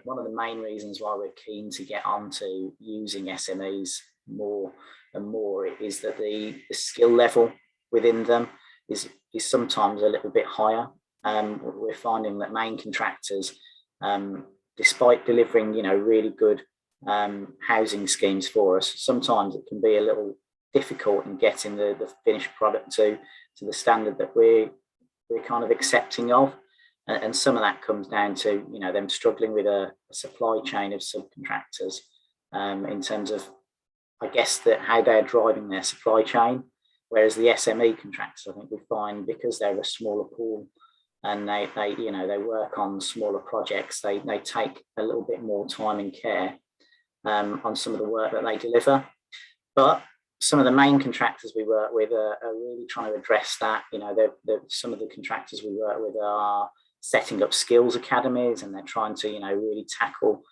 one of the main reasons why we're keen to get onto using SMEs more and more, is that the skill level within them is sometimes a little bit higher. We're finding that main contractors, despite delivering, you know, really good housing schemes for us, sometimes it can be a little difficult in getting the finished product to the standard that we're kind of accepting of. And some of that comes down to, you know, them struggling with a supply chain of subcontractors in terms of, I guess, that how they're driving their supply chain. Whereas the SME contractors, I think we find, because they're a smaller pool and they you know, they work on smaller projects, they take a little bit more time and care on some of the work that they deliver. But some of the main contractors we work with are really trying to address that. You know, some of the contractors we work with are setting up skills academies, and they're trying to, you know, really tackle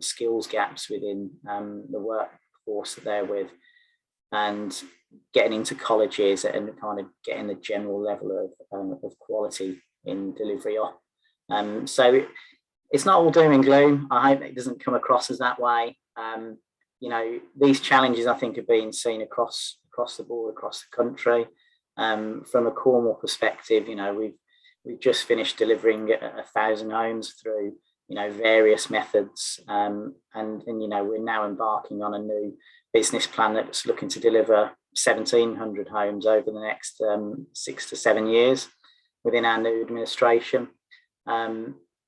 skills gaps within the workforce that they're with, and getting into colleges and kind of getting the general level of quality in delivery on. So it's not all doom and gloom. I hope it doesn't come across as that way. You know, these challenges, I think, are being seen across the board, across the country. From a Cornwall perspective, you know, we've just finished delivering 1,000 homes through, you know, various methods, and you know, we're now embarking on a new business plan that's looking to deliver 1,700 homes over the next 6 to 7 years within our new administration.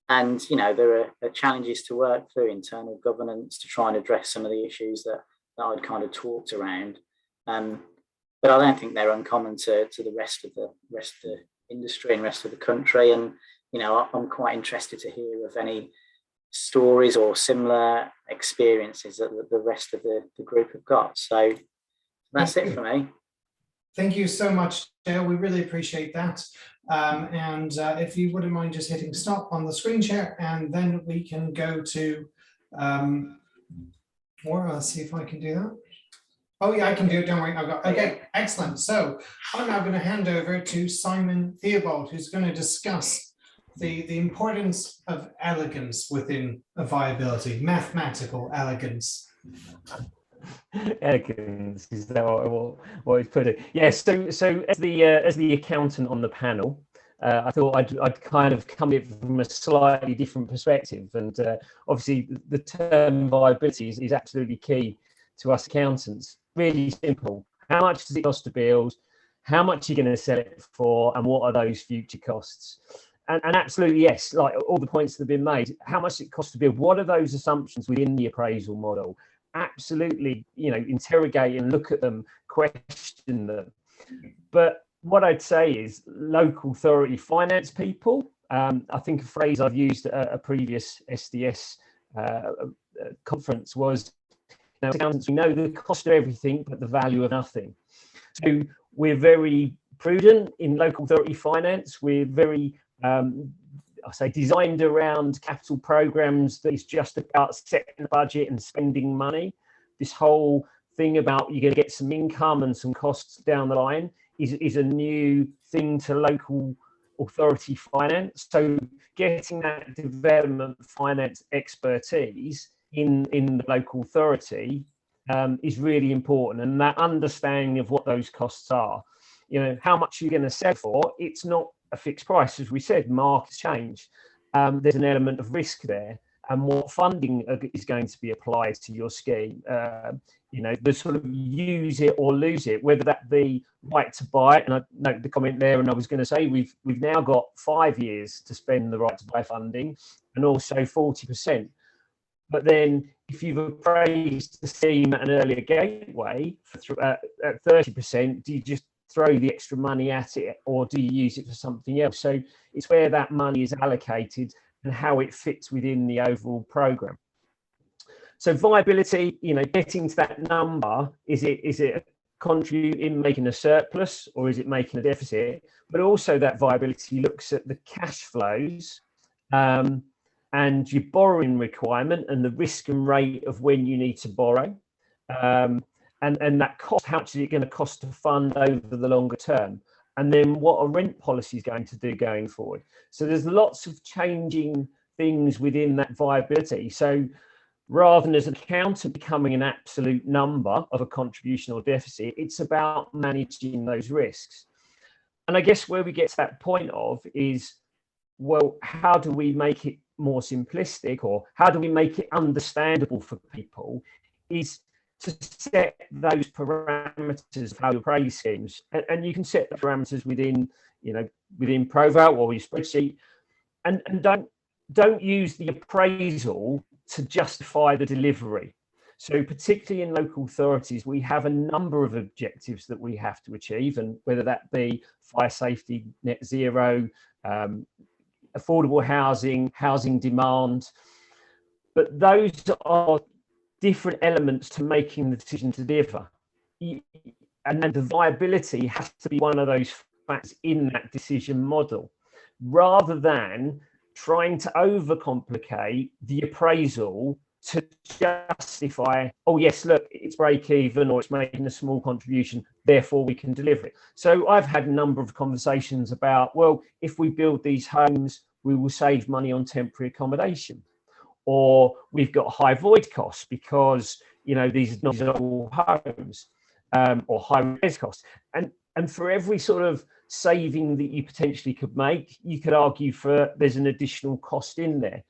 And, you know, there are challenges to work through, internal governance, to try and address some of the issues that I'd kind of talked around. But I don't think they're uncommon to the rest of the industry and rest of the country. And, you know, I'm quite interested to hear of any stories or similar experiences that the rest of the group have got. So that's it for me. Thank you so much, Dale. We really appreciate that. And if you wouldn't mind just hitting stop on the screen share, and then we can go to, or I'll see if I can do that. Oh yeah, I can do it, don't worry. I've got, okay, excellent. So I'm now going to hand over to Simon Theobald, who's going to discuss the importance of elegance within a viability, mathematical elegance. Elegance, is that what he's put it? Yes. So as the accountant on the panel, I thought I'd kind of come at it from a slightly different perspective, and obviously the term viability is absolutely key to us accountants. Really simple. How much does it cost to build? How much are you going to sell it for? And what are those future costs? And absolutely, yes, like all the points that have been made, how much it costs to build? What are those assumptions within the appraisal model? Absolutely, you know, interrogate and look at them, question them. But what I'd say is local authority finance people, I think a phrase I've used at a previous SDS conference was, you know, accountants, we know the cost of everything but the value of nothing. So we're very prudent in local authority finance. We're very I say designed around capital programs that is just about setting the budget and spending money. This whole thing about you're going to get some income and some costs down the line is a new thing to local authority finance. So getting that development finance expertise in the local authority is really important, and that understanding of what those costs are. You know, how much you're going to sell for, it's not a fixed price. As we said, markets change. There's an element of risk there, and what funding is going to be applied to your scheme. You know, the sort of use it or lose it, whether that be right to buy it. And I note the comment there, and I was going to say we've now got 5 years to spend the right to buy funding, and also 40%. But then if you've appraised the scheme at an earlier gateway at 30%, do you just throw the extra money at it, or do you use it for something else? So it's where that money is allocated and how it fits within the overall program. So viability, you know, getting to that number, is it contributing, making a surplus, or is it making a deficit? But also that viability looks at the cash flows and your borrowing requirement and the risk and rate of when you need to borrow. And that cost, how much is it going to cost to fund over the longer term? And then what are rent policies going to do going forward? So there's lots of changing things within that viability. So rather than as an accountant becoming an absolute number of a contribution or deficit, it's about managing those risks. I guess where we get to that point of is, well, how do we make it more simplistic, or how do we make it understandable for people, is to set those parameters of how you appraise schemes. And you can set the parameters within, within Proval or your spreadsheet, and don't use the appraisal to justify the delivery. So particularly in local authorities, we have a number of objectives that we have to achieve, and whether that be fire safety, net zero, affordable housing, housing demand, but those are different elements to making the decision to deliver. And then the viability has to be one of those factors in that decision model, rather than trying to overcomplicate the appraisal to justify, oh yes, look, it's break even, or it's making a small contribution, therefore we can deliver it. So I've had a number of conversations about, well, if we build these homes, we will save money on temporary accommodation, or we've got high void costs because these are all homes, or high res costs, and for every sort of saving that you potentially could make, you could argue for there's an additional cost in there.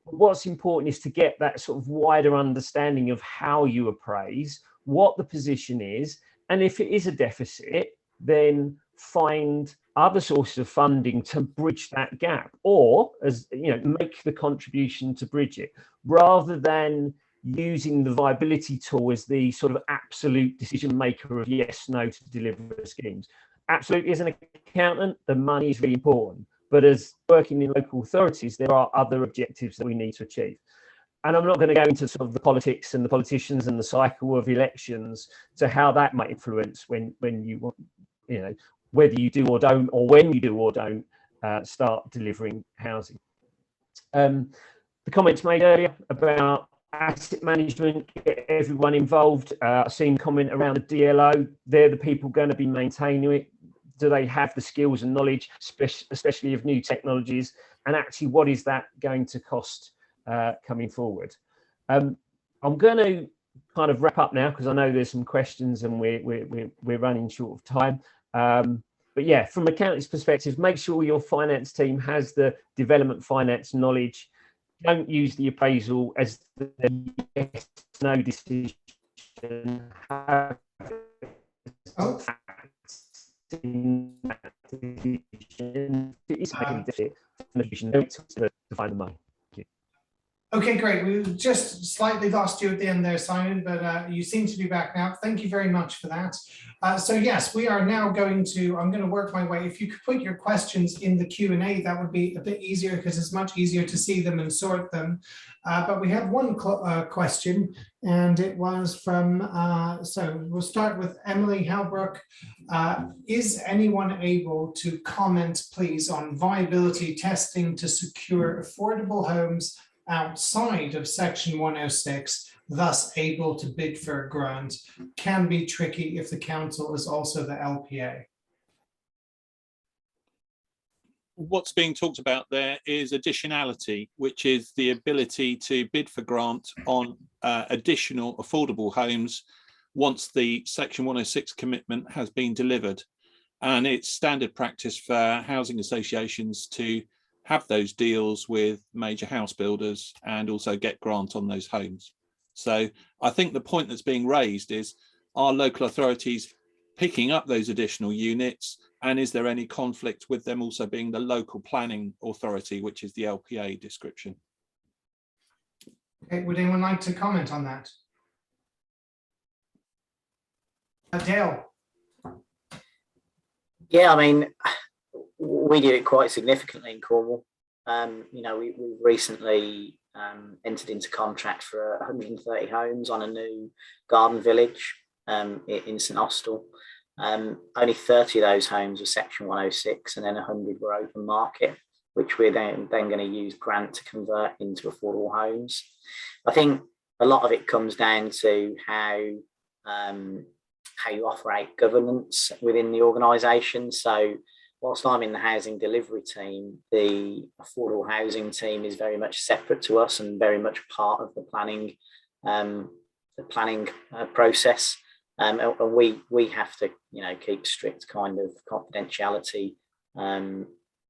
What's important is to get that sort of wider understanding of how you appraise, what the position is, and if it is a deficit, then find other sources of funding to bridge that gap, or make the contribution to bridge it, rather than using the viability tool as the sort of absolute decision maker of yes, no to deliver schemes. Absolutely, as an accountant, the money is really important. But as working in local authorities, there are other objectives that we need to achieve. And I'm not going to go into sort of the politics and the politicians and the cycle of elections to how that might influence when you want, whether you do or don't, or when you do or don't start delivering housing. The comments made earlier about asset management, get everyone involved. I've seen comment around the DLO. They're the people going to be maintaining it. Do they have the skills and knowledge, especially of new technologies? And actually, what is that going to cost coming forward? I'm going to kind of wrap up now because I know there's some questions and we're running short of time. But yeah, from an accountant's perspective, make sure your finance team has the development finance knowledge. Don't use the appraisal as the yes, no decision. To find the money. Okay, great. We just slightly lost you at the end there, Simon, but you seem to be back now. Thank you very much for that. So yes, we are now I'm going to work my way. If you could put your questions in the Q&A, that would be a bit easier because it's much easier to see them and sort them. But we have one question, and it was from, so we'll start with Emily Halbrook. Is anyone able to comment, please, on viability testing to secure affordable homes outside of Section 106, thus able to bid for a grant? Can be tricky if the council is also the LPA. What's being talked about there is additionality, which is the ability to bid for grant on additional affordable homes once the Section 106 commitment has been delivered. And it's standard practice for housing associations to have those deals with major house builders and also get grant on those homes. So I think the point that's being raised is, are local authorities picking up those additional units, and is there any conflict with them also being the local planning authority, which is the LPA description? Okay, would anyone like to comment on that? Dale. Yeah, I mean, we do it quite significantly in Cornwall. We recently entered into contract for 130 homes on a new garden village in St Austell. Only 30 of those homes were Section 106, and then 100 were open market, which we're then going to use grant to convert into affordable homes. I think a lot of it comes down to how you operate governance within the organisation. So whilst I'm in the housing delivery team, the affordable housing team is very much separate to us and very much part of the planning process. And we have to, you know, keep strict kind of confidentiality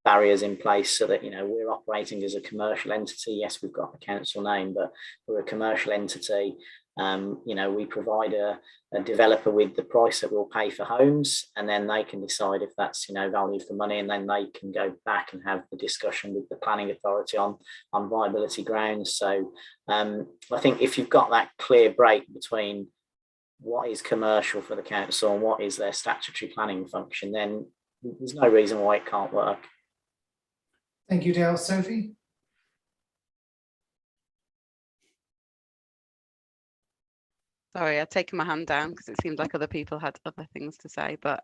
barriers in place so that, you know, we're operating as a commercial entity. Yes, we've got a council name, but we're a commercial entity. You know, we provide a developer with the price that we'll pay for homes, and then they can decide if that's, you know, value for money, and then they can go back and have the discussion with the planning authority on viability grounds. So I think if you've got that clear break between what is commercial for the council and what is their statutory planning function, then there's no reason why it can't work. Thank you, Dale. Sophie? Sorry, I've taken my hand down because it seemed like other people had other things to say. But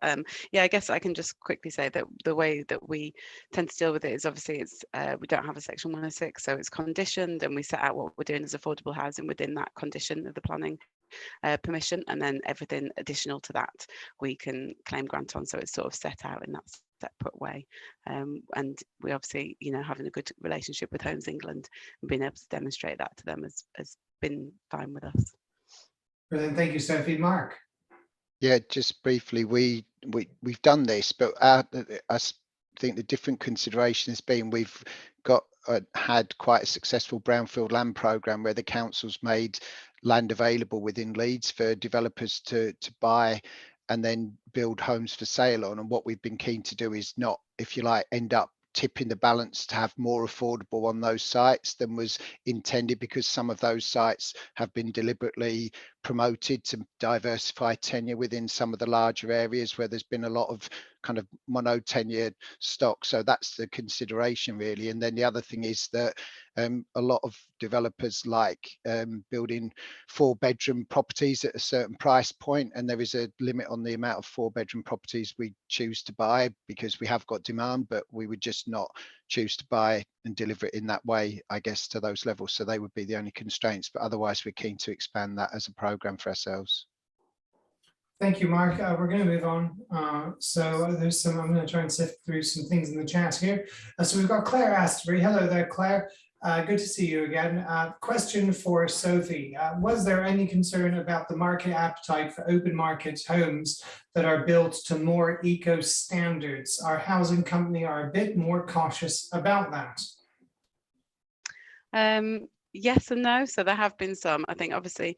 yeah, I guess I can just quickly say that the way that we tend to deal with it is obviously it's we don't have a section 106, so it's conditioned, and we set out what we're doing as affordable housing within that condition of the planning permission, and then everything additional to that we can claim grant on. So it's sort of set out in that separate way, and we obviously, you know, having a good relationship with Homes England and being able to demonstrate that to them has been fine with us. Brilliant. Thank you, Sophie. Mark? Yeah, just briefly, we've done this, but I think the different consideration has been we've got had quite a successful brownfield land programme where the council's made land available within Leeds for developers to buy and then build homes for sale on. And what we've been keen to do is not, if you like, end up tipping the balance to have more affordable on those sites than was intended, because some of those sites have been deliberately promoted to diversify tenure within some of the larger areas where there's been a lot of kind of mono tenure stock. So that's the consideration really. And then the other thing is that a lot of developers like building 4-bedroom properties at a certain price point, and there is a limit on the amount of 4-bedroom properties we choose to buy because we have got demand, but we would just not choose to buy and deliver it in that way, I guess, to those levels. So they would be the only constraints, but otherwise we're keen to expand that as a program for ourselves. Thank you, Mark. We're going to move on. So there's some, I'm going to try and sift through some things in the chat here. So we've got Claire Astbury. Hello there, Claire. Good to see you again. Question for Sophie. Was there any concern about the market appetite for open market homes that are built to more eco standards? Our housing company are a bit more cautious about that. Yes and no. So there have been some. I think obviously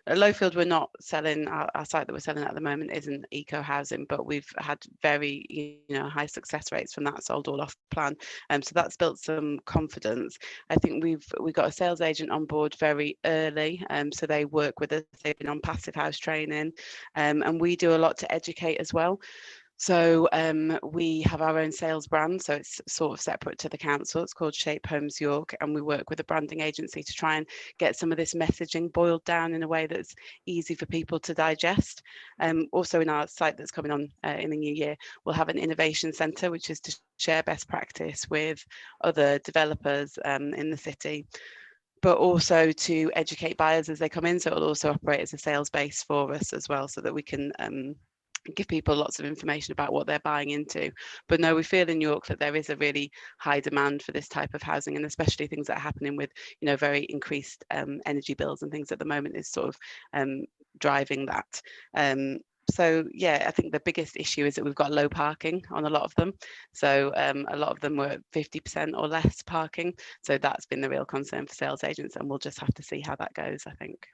at Lowfield we're not selling, our site that we're selling at the moment isn't eco housing, but we've had very, you know, high success rates from that, sold all off plan. So that's built some confidence. I think we got a sales agent on board very early, so they work with us. They've been on passive house training, and we do a lot to educate as well. So we have our own sales brand, so it's sort of separate to the council. It's called Shape Homes York, and we work with a branding agency to try and get some of this messaging boiled down in a way that's easy for people to digest. Also in our site that's coming on in the new year, we'll have an innovation centre, which is to share best practice with other developers in the city, but also to educate buyers as they come in. So it'll also operate as a sales base for us as well, so that we can give people lots of information about what they're buying into. But no, we feel in York that there is a really high demand for this type of housing, and especially things that are happening with, you know, very increased energy bills and things at the moment is sort of driving that. So yeah, I think the biggest issue is that we've got low parking on a lot of them. So a lot of them were 50% or less parking. So that's been the real concern for sales agents, and we'll just have to see how that goes, I think.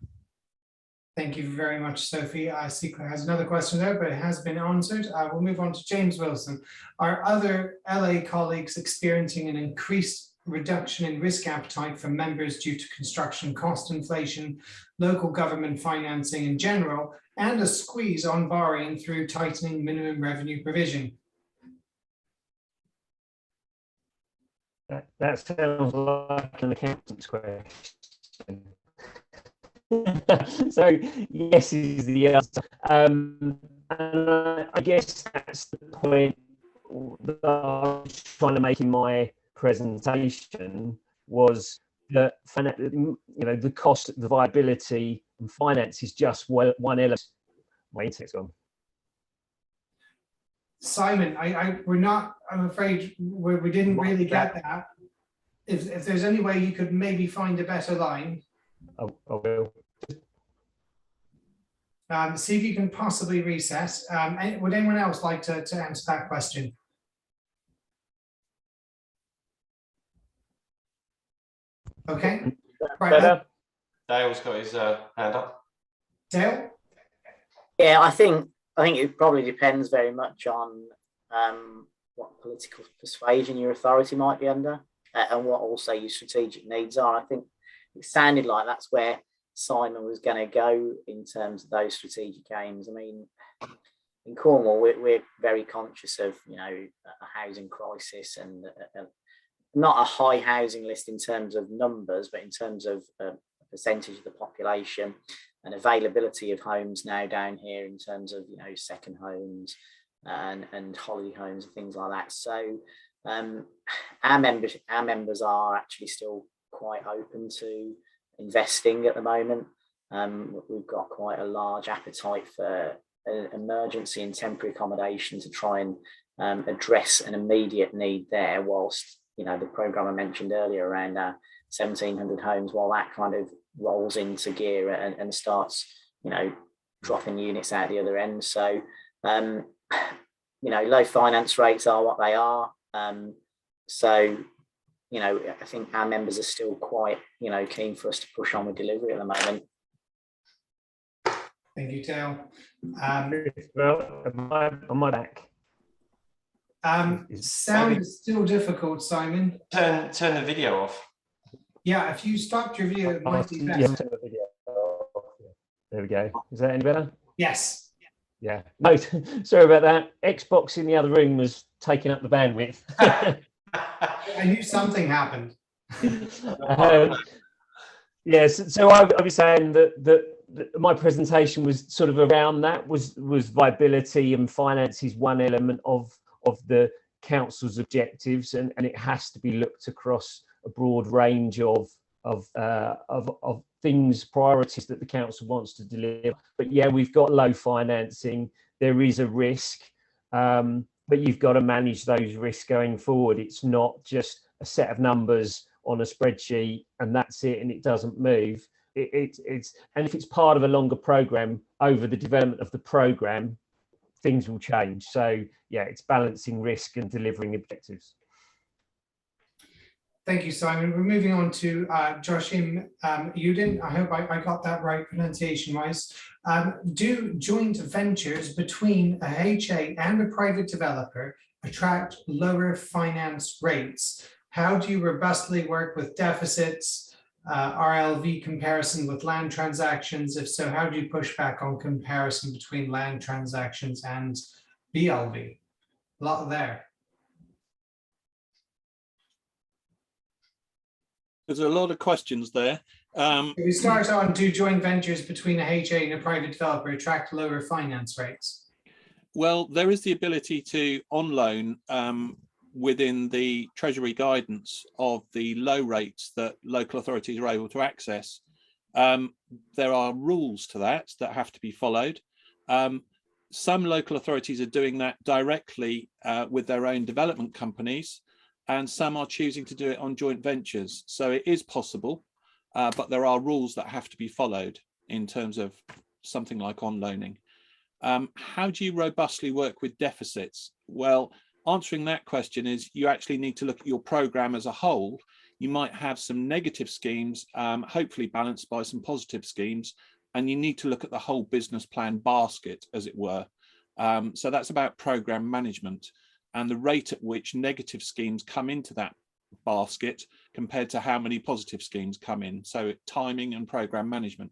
Thank you very much, Sophie. I see Claire has another question there, but it has been answered. We'll move on to James Wilson. Are other LA colleagues experiencing an increased reduction in risk appetite from members due to construction cost inflation, local government financing in general, and a squeeze on borrowing through tightening minimum revenue provision? That sounds like an accountant's question. So yes is the answer, and I guess that's the point that I was trying to make in my presentation, was that, you know, the cost, the viability and finance is just one element. My internet's gone. Simon, we're not, I'm afraid we didn't really get that. If there's any way you could maybe find a better line. I will. See if you can possibly reset. Would anyone else like to answer that question? Okay. Right. Better? Dale's got his hand up. Dale? Yeah, I think it probably depends very much on what political persuasion your authority might be under, and what also your strategic needs are. I think it sounded like that's where Simon was going to go in terms of those strategic aims. I mean, in Cornwall, we're very conscious of, you know, a housing crisis and not a high housing list in terms of numbers, but in terms of percentage of the population and availability of homes now down here in terms of, you know, second homes and holiday homes and things like that. So our members are actually still quite open to investing at the moment. We've got quite a large appetite for emergency and temporary accommodation to try and address an immediate need there, whilst, you know, the programme I mentioned earlier around 1,700 homes, while that kind of rolls into gear and starts, you know, dropping units out the other end. So, you know, low finance rates are what they are. So, you know, I think our members are still quite, you know, keen for us to push on with delivery at the moment. Thank you, Dale. Well, am I back? Sound is still difficult, Simon. Turn the video off. Yeah, if you stopped your video, it might be better. Yeah, turn the video off. There we go. Is that any better? Yes. Yeah. No, sorry about that. Xbox in the other room was taking up the bandwidth. I knew something happened. Yes. So I was saying that my presentation was sort of around that, was viability, and finance is one element of the council's objectives, and it has to be looked across a broad range of things, priorities that the council wants to deliver. But yeah, we've got low financing. There is a risk, but you've got to manage those risks going forward. It's not just a set of numbers on a spreadsheet and that's it, and it doesn't move. And if it's part of a longer program, over the development of the program, things will change. So yeah, it's balancing risk and delivering objectives. Thank you, Simon. We're moving on to Joshim Udin. I hope I got that right pronunciation-wise. Do joint ventures between a HA and a private developer attract lower finance rates? How do you robustly work with deficits, RLV comparison with land transactions? If so, how do you push back on comparison between land transactions and BLV? A lot there. There's a lot of questions there. We start on, do joint ventures between a HA and a private developer attract lower finance rates? Well, there is the ability to on loan within the Treasury guidance of the low rates that local authorities are able to access. There are rules to that have to be followed. Some local authorities are doing that directly with their own development companies, and some are choosing to do it on joint ventures. So it is possible, but there are rules that have to be followed in terms of something like on loaning. How do you robustly work with deficits? Well, answering that question is you actually need to look at your program as a whole. You might have some negative schemes, hopefully balanced by some positive schemes, and you need to look at the whole business plan basket, as it were. So that's about program management and the rate at which negative schemes come into that basket compared to how many positive schemes come in. So timing and program management.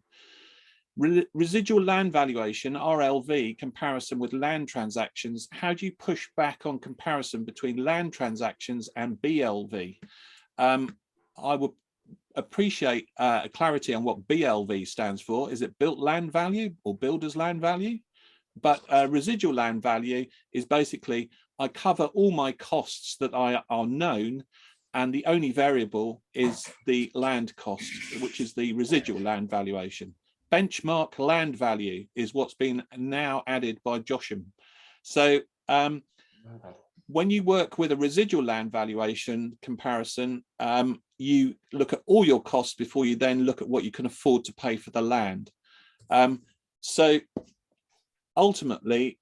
Residual land valuation, RLV, comparison with land transactions. How do you push back on comparison between land transactions and BLV? I would appreciate clarity on what BLV stands for. Is it built land value or builder's land value? But residual land value is basically, I cover all my costs that are known, and the only variable is the land cost, which is the residual land valuation. Benchmark land value is what's been now added by Joshim. So when you work with a residual land valuation comparison, you look at all your costs before you then look at what you can afford to pay for the land. So ultimately,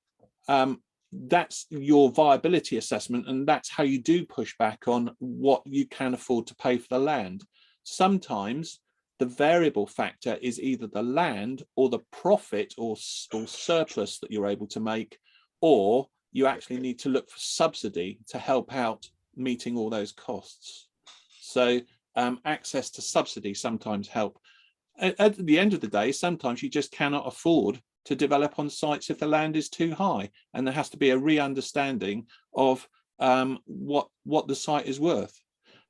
that's your viability assessment, and that's how you do push back on what you can afford to pay for the land. Sometimes the variable factor is either the land or the profit or surplus that you're able to make, or you actually need to look for subsidy to help out meeting all those costs. So access to subsidy sometimes help. At the end of the day, sometimes you just cannot afford to develop on sites if the land is too high, and there has to be a re-understanding of what the site is worth.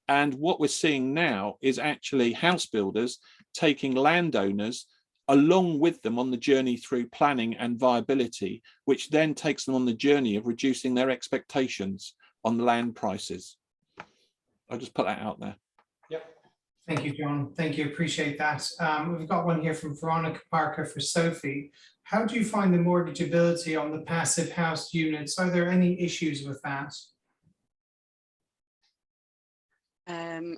And what we're seeing now is actually house builders taking landowners along with them on the journey through planning and viability, which then takes them on the journey of reducing their expectations on the land prices. I'll just put that out there. Yep. Thank you, John. Thank you. Appreciate that. We've got one here from Veronica Parker for Sophie. How do you find the mortgageability on the passive house units? Are there any issues with that?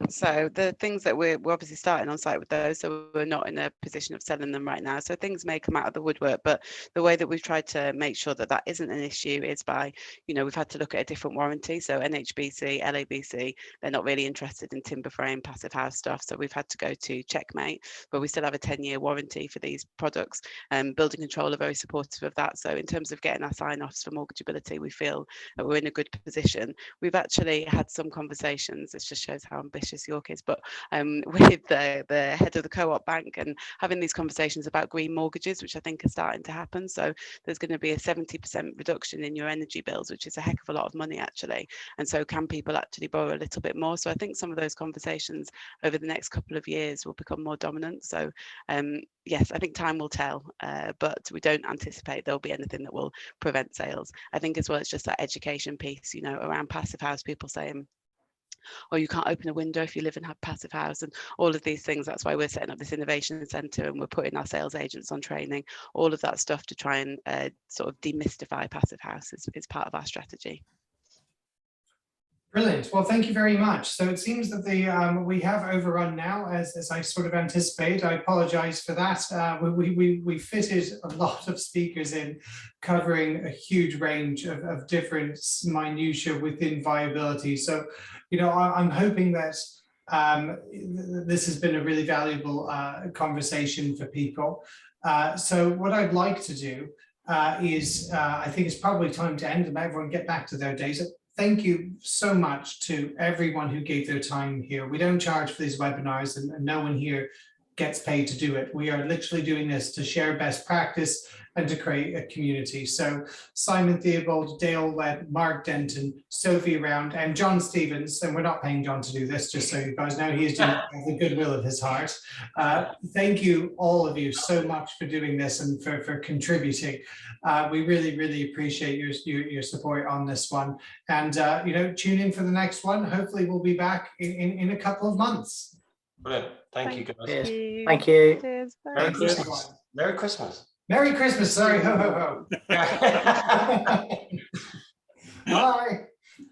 So the things that we're obviously starting on site with those, so we're not in a position of selling them right now. So things may come out of the woodwork, but the way that we've tried to make sure that that isn't an issue is by, you know, we've had to look at a different warranty. So NHBC, LABC, they're not really interested in timber frame, passive house stuff. So we've had to go to Checkmate, but we still have a 10-year warranty for these products. Building Control are very supportive of that. So in terms of getting our sign-offs for mortgageability, we feel that we're in a good position. We've actually had some conversations, this just shows how ambitious York is, but with the head of the Co-op Bank, and having these conversations about green mortgages, which I think are starting to happen. So there's going to be a 70% reduction in your energy bills, which is a heck of a lot of money actually. And so can people actually borrow a little bit more? So I think some of those conversations over the next couple of years will become more dominant. So yes, I think time will tell, but we don't anticipate there'll be anything that will prevent sales. I think as well, it's just that education piece, you know, around passive house, people saying, or you can't open a window if you live in a passive house, and all of these things. That's why we're setting up this innovation centre, and we're putting our sales agents on training, all of that stuff to try and sort of demystify passive house is part of our strategy. Brilliant. Well, thank you very much. So it seems that we have overrun now, as I sort of anticipated. I apologize for that. We fitted a lot of speakers in, covering a huge range of different minutiae within viability. So, you know, I'm hoping that this has been a really valuable conversation for people. So what I'd like to do is, I think it's probably time to end and everyone get back to their days. Thank you so much to everyone who gave their time here. We don't charge for these webinars, and no one here gets paid to do it. We are literally doing this to share best practice and to create a community. So Simon Theobald, Dale Webb, Mark Denton, Sophie Round, and John Stevens, and we're not paying John to do this, just so you guys know, he is doing it with the goodwill of his heart. Thank you, all of you, so much for doing this and for contributing. We really, really appreciate your support on this one. And, you know, tune in for the next one. Hopefully we'll be back in a couple of months. Brilliant. Thank you, guys. Cheers. you. Thank you. Cheers. Merry Thank you, Christmas. Merry Christmas. Merry Christmas. Sorry. Ho, ho, ho. Bye.